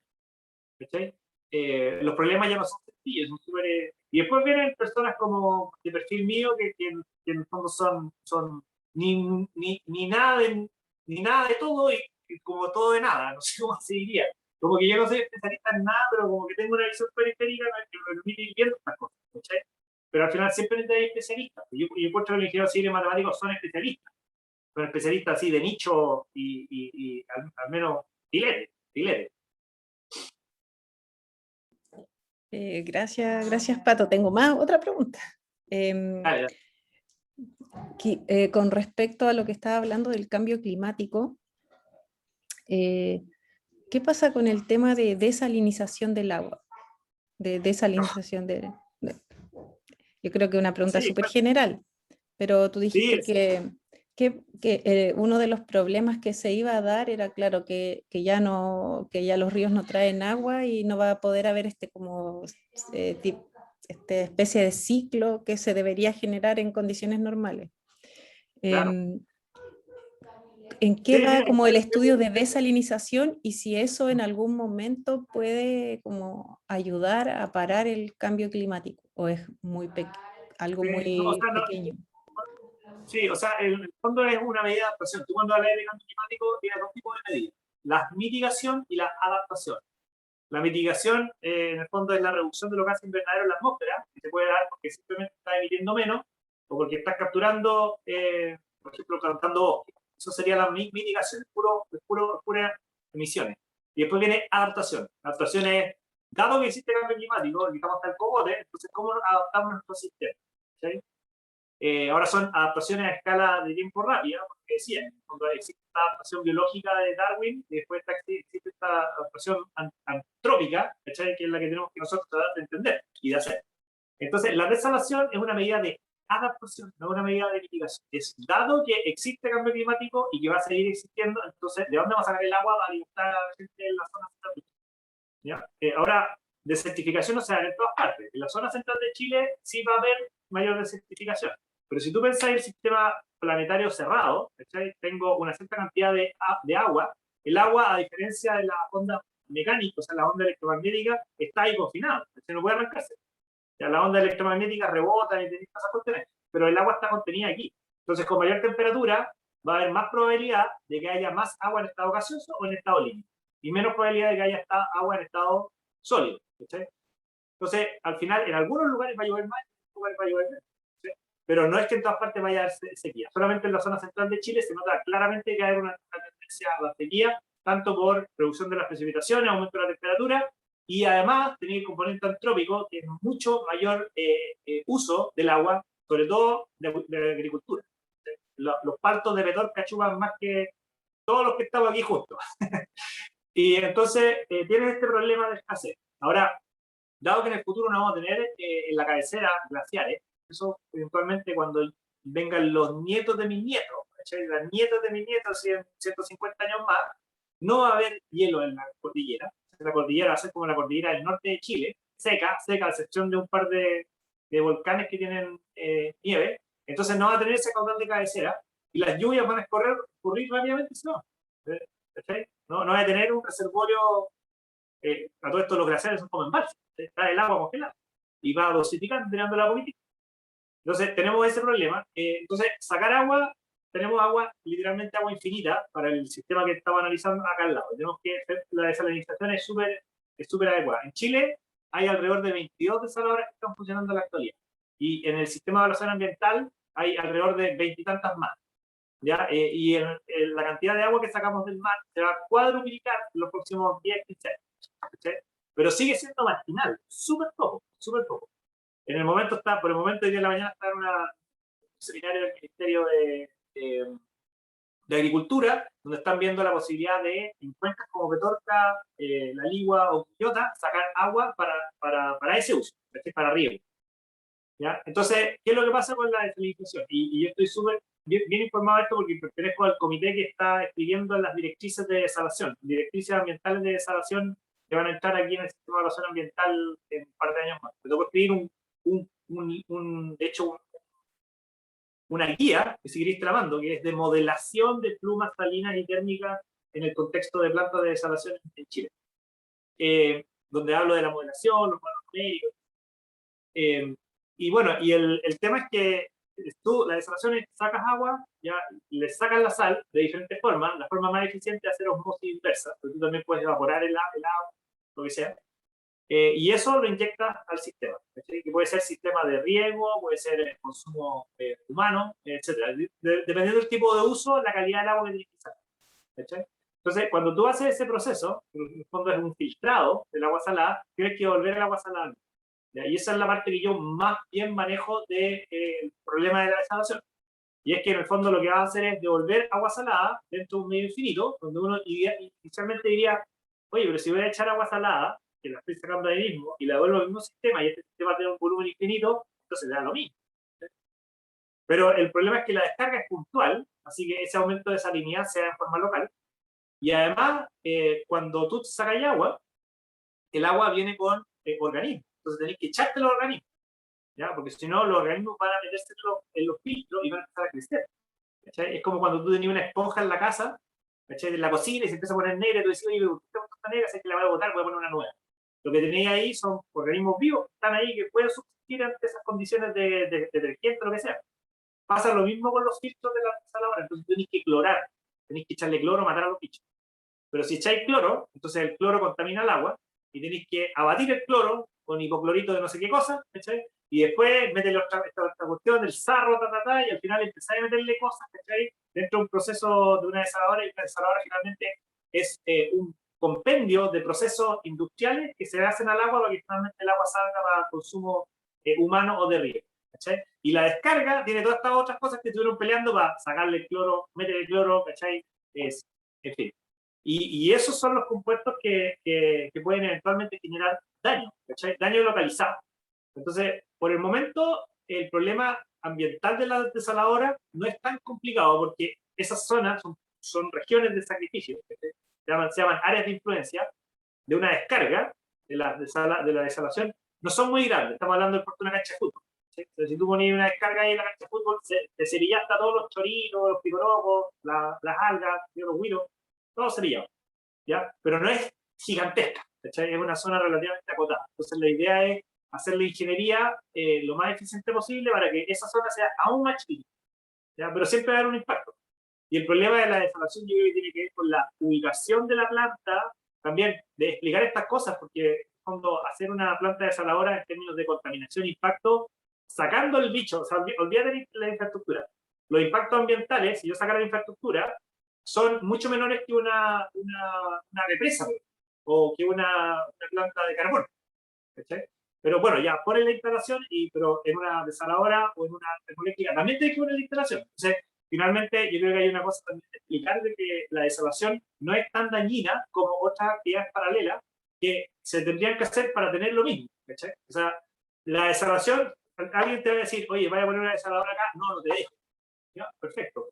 Speaker 2: Los problemas ya no son sencillos, son súper... y después vienen personas como de perfil mío que en el fondo son ni nada de todo y como todo de nada, no sé cómo se diría. Como que yo no soy especialista en nada, pero como que tengo una visión periférica que me permite ir viendo estas cosas, ¿cachai? Pero al final siempre necesitas especialistas. Yo encuentro que los ingenieros civiles matemáticos son especialistas así de nicho y al menos filetes.
Speaker 1: Gracias, Pato. Tengo otra pregunta. con respecto a lo que estaba hablando del cambio climático, ¿qué pasa con el tema de desalinización del agua? De desalinización yo creo que es una pregunta
Speaker 2: Sí,
Speaker 1: súper general, pero tú
Speaker 2: sí,
Speaker 1: dijiste que uno de los problemas que se iba a dar era, claro, que ya los ríos no traen agua y no va a poder haber esta especie de ciclo que se debería generar en condiciones normales.
Speaker 2: claro.
Speaker 1: ¿En qué
Speaker 2: Sí,
Speaker 1: va
Speaker 2: mira,
Speaker 1: como el estudio de desalinización y si eso en algún momento puede como ayudar a parar el cambio climático o es algo
Speaker 2: no, o
Speaker 1: muy
Speaker 2: sea,
Speaker 1: pequeño?
Speaker 2: sí, o sea, en el fondo es una medida de adaptación. Tú cuando hablas de cambio climático tienes dos tipos de medidas, la mitigación y la adaptación. La mitigación, en el fondo, es la reducción de los gases invernaderos en la atmósfera, que se puede dar porque simplemente estás emitiendo menos o porque estás capturando, por ejemplo, plantando bosques. Eso sería la mitigación, puras emisiones. Y después viene adaptación. Adaptación es, dado que existe cambio climático, y estamos hasta el cogote, entonces, ¿cómo adaptamos nuestro sistema? ¿Sí? Ahora son adaptaciones a escala de tiempo rápida, porque decía, cuando existe esta adaptación biológica de Darwin, y después existe esta adaptación antrópica, ¿cachai? Que es la que tenemos que nosotros tratar de entender y de hacer. Entonces, la desalación es una medida de adaptación, no una medida de mitigación. Es dado que existe cambio climático y que va a seguir existiendo, entonces, ¿de dónde va a sacar el agua para alimentar a la gente en la zona central? ¿Ya? Ahora, desertificación no se da en todas partes. En la zona central de Chile sí va a haber mayor desertificación. Pero si tú pensás en el sistema planetario cerrado, ¿cachai? Tengo una cierta cantidad de agua. El agua, a diferencia de la onda mecánica, o sea, la onda electromagnética, está ahí confinada. No puede arrancarse. O sea, la onda electromagnética rebota y tiene esas cuestiones, pero el agua está contenida aquí. Entonces, con mayor temperatura, va a haber más probabilidad de que haya más agua en estado gaseoso o en estado líquido. Y menos probabilidad de que haya agua en estado sólido. ¿Sí? Entonces, al final, en algunos lugares va a llover más, en otros lugares va a llover menos. ¿Sí? Pero no es que en todas partes vaya a haber sequía. Solamente en la zona central de Chile se nota claramente que hay una tendencia a la sequía, tanto por reducción de las precipitaciones, aumento de la temperatura, y además tenía el componente antrópico, que es mucho mayor uso del agua, sobre todo de agricultura. ¿Sí? Los partos de Petorca chupan más que todos los que estamos aquí juntos. Y entonces tienen este problema de escasez. Ahora, dado que en el futuro no vamos a tener en la cabecera glaciares, eso eventualmente cuando vengan los nietos de mis nietos, ¿cachai? Las nietos de mis nietos, 150 años más, no va a haber hielo en la cordillera. La cordillera va a ser como la cordillera del norte de Chile, seca, a excepción de un par de volcanes que tienen nieve. Entonces no va a tener ese caudal de cabecera y las lluvias van a escurrir rápidamente, ¿no? No va a tener un reservorio. A todo esto los glaciares son como embalses, está el agua congelada y va dosificando, tirando la política. Entonces tenemos ese problema. Entonces sacar agua, tenemos agua, literalmente agua infinita para el sistema que estamos analizando acá al lado. Tenemos que la desalinización es súper adecuada. En Chile hay alrededor de 22 desaladoras que están funcionando en la actualidad y en el sistema de evaluación ambiental hay alrededor de 20 y tantas más. ¿Ya? Y la cantidad de agua que sacamos del mar se va a cuadruplicar en los próximos 10-15 años. ¿Sí? Pero sigue siendo marginal, súper poco, súper poco. Por el momento, hoy día en la mañana está en un seminario del Ministerio de Agricultura, donde están viendo la posibilidad de, en cuencas como Petorca, La Ligua o Quillota, sacar agua para ese uso, para riego. ¿Ya? Entonces, ¿qué es lo que pasa con la desalinización? Y yo estoy súper bien informado de esto porque pertenezco al comité que está escribiendo las directrices de desalación, directrices ambientales de desalación que van a entrar aquí en el sistema de evaluación ambiental en un par de años más. Me tocó escribir de hecho, una guía que seguiréis tramando, que es de modelación de plumas salinas y térmicas en el contexto de plantas de desalación en Chile. Donde hablo de la modelación, los modelos numéricos. Y bueno, y el tema es que tú, la desalación es sacas agua, ya le sacas la sal de diferentes formas. La forma más eficiente es hacer osmosis inversa, porque tú también puedes evaporar el agua, lo que sea. Y eso lo inyectas al sistema, ¿sí? Que puede ser sistema de riego, puede ser consumo humano, etc. Dependiendo del tipo de uso, la calidad del agua que tienes que sacar. ¿Sí? Entonces, cuando tú haces ese proceso, que en el fondo es un filtrado del agua salada, tienes que volver el agua salada. ¿Ya? Y esa es la parte que yo más bien manejo del problema de la desalación. Y es que en el fondo lo que va a hacer es devolver agua salada dentro de un medio infinito, donde uno inicialmente diría, oye, pero si voy a echar agua salada, que la estoy sacando ahí mismo, y la devuelvo al mismo sistema, y este sistema tiene un volumen infinito, entonces le da lo mismo. Pero el problema es que la descarga es puntual, así que ese aumento de salinidad se da en forma local. Y además, cuando tú sacas agua, el agua viene con organismos. Entonces tenés que echarte los organismos, ¿ya? Porque si no, los organismos van a meterse en los filtros y van a empezar a crecer. ¿Cachai? Es como cuando tú tenías una esponja en la casa, ¿cachai? En la cocina y se empieza a poner negra, y tú decís, oye, ¿por qué está negra? Sé que la voy a botar, voy a poner una nueva. Lo que tenéis ahí son organismos vivos que están ahí, que pueden subsistir ante esas condiciones de detergente o lo que sea. Pasa lo mismo con los filtros de la desaladora, entonces tenéis que clorar, tenéis que echarle cloro, matar a los bichos. Pero si echáis cloro, entonces el cloro contamina el agua, y tenéis que abatir el cloro con hipoclorito de no sé qué cosa, ¿cachai? Y después meterle esta cuestión del sarro, y al final empezáis a meterle cosas, ¿cachai? Dentro de un proceso de una desaladora, y una desaladora finalmente es un compendio de procesos industriales que se hacen al agua para que finalmente el agua salga para consumo humano o de riego, ¿cachai? Y la descarga tiene todas estas otras cosas que estuvieron peleando para sacarle el cloro, meterle el cloro, ¿cachai? En fin. Y esos son los compuestos que pueden eventualmente generar daño, ¿cachai? Daño localizado. Entonces, por el momento, el problema ambiental de la desaladora no es tan complicado porque esas zonas son regiones de sacrificio, se llaman áreas de influencia de una descarga de la desalación, no son muy grandes, estamos hablando del puerto de una cancha de fútbol. ¿Sí? Entonces, si tú pones una descarga ahí en la cancha de fútbol, te serillaste todos los choritos, los picorocos, las algas, los huiros, todo serillado, ¿ya? Pero no es gigantesca, ¿cachai? Es una zona relativamente acotada. Entonces la idea es hacer la ingeniería lo más eficiente posible para que esa zona sea aún más chiquita, ¿ya? Pero siempre va a haber un impacto. Y el problema de la desalación yo creo que tiene que ver con la ubicación de la planta, también de explicar estas cosas, porque cuando hacer una planta desaladora en términos de contaminación e impacto, sacando el bicho, o sea, olvídate de la infraestructura. Los impactos ambientales, si yo sacara la infraestructura, son mucho menores que una represa o que una planta de carbón, ¿cachai? Pero bueno, ya ponen la instalación, pero en una desaladora o en una termoeléctrica también tiene que poner la instalación. Entonces, finalmente, yo creo que hay una cosa también de explicar de que la desalación no es tan dañina como otras actividades paralelas que se tendrían que hacer para tener lo mismo, ¿cachai? O sea, la desalación, alguien te va a decir, oye, vaya a poner una desaladora acá, no te dejo. Ya, perfecto,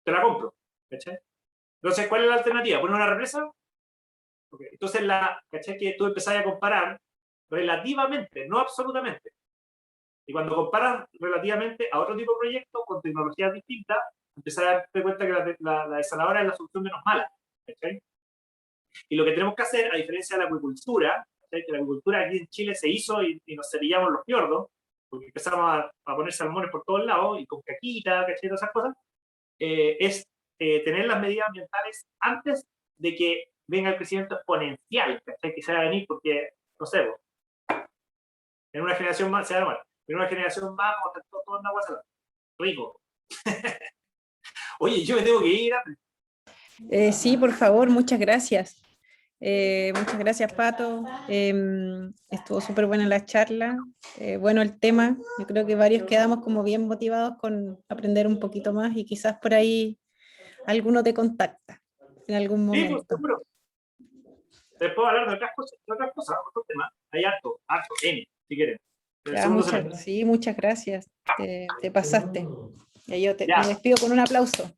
Speaker 2: te la compro, ¿cachai? Entonces, ¿cuál es la alternativa? ¿Poner una represa? Okay. Entonces, ¿cachai? Que tú empezás a comparar relativamente, no absolutamente. Y cuando comparas relativamente a otro tipo de proyectos con tecnologías distintas, empezás a darte cuenta que la desaladora es la solución menos mala, ¿cachai? Y lo que tenemos que hacer, a diferencia de la acuicultura, ¿cachai? Que la acuicultura aquí en Chile se hizo y nos cerillamos los fiordos, porque empezamos a poner salmones por todos lados y con caquita, ¿cachai? Todas esas cosas, es tener las medidas ambientales antes de que venga el crecimiento exponencial, ¿cachai? Que se va a venir porque, no sé, en una generación más se va a armar, en una generación más vamos a estar todo en agua salada. Rico. Oye, yo me tengo que ir.
Speaker 1: Sí, por favor, muchas gracias. Muchas gracias, Pato. Estuvo súper buena la charla. Bueno, el tema, yo creo que varios quedamos como bien motivados con aprender un poquito más y quizás por ahí alguno te contacta en algún
Speaker 2: Sí,
Speaker 1: momento.
Speaker 2: pues, seguro. Te puedo hablar de otras cosas, otros temas. Hay harto, N, si quieren.
Speaker 1: Ya, muchas gracias. Te pasaste. Ya, me despido con un aplauso.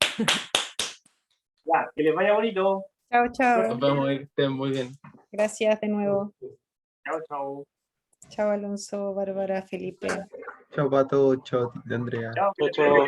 Speaker 2: Ya, que les vaya bonito.
Speaker 1: Chao, chao.
Speaker 3: Nos vemos, que estén muy bien.
Speaker 1: Gracias de nuevo.
Speaker 2: Chao, chao.
Speaker 1: Chao, Alonso, Bárbara, Felipe.
Speaker 4: Chao, Pato. Chao, Andrea.
Speaker 2: Chao.
Speaker 4: Chao.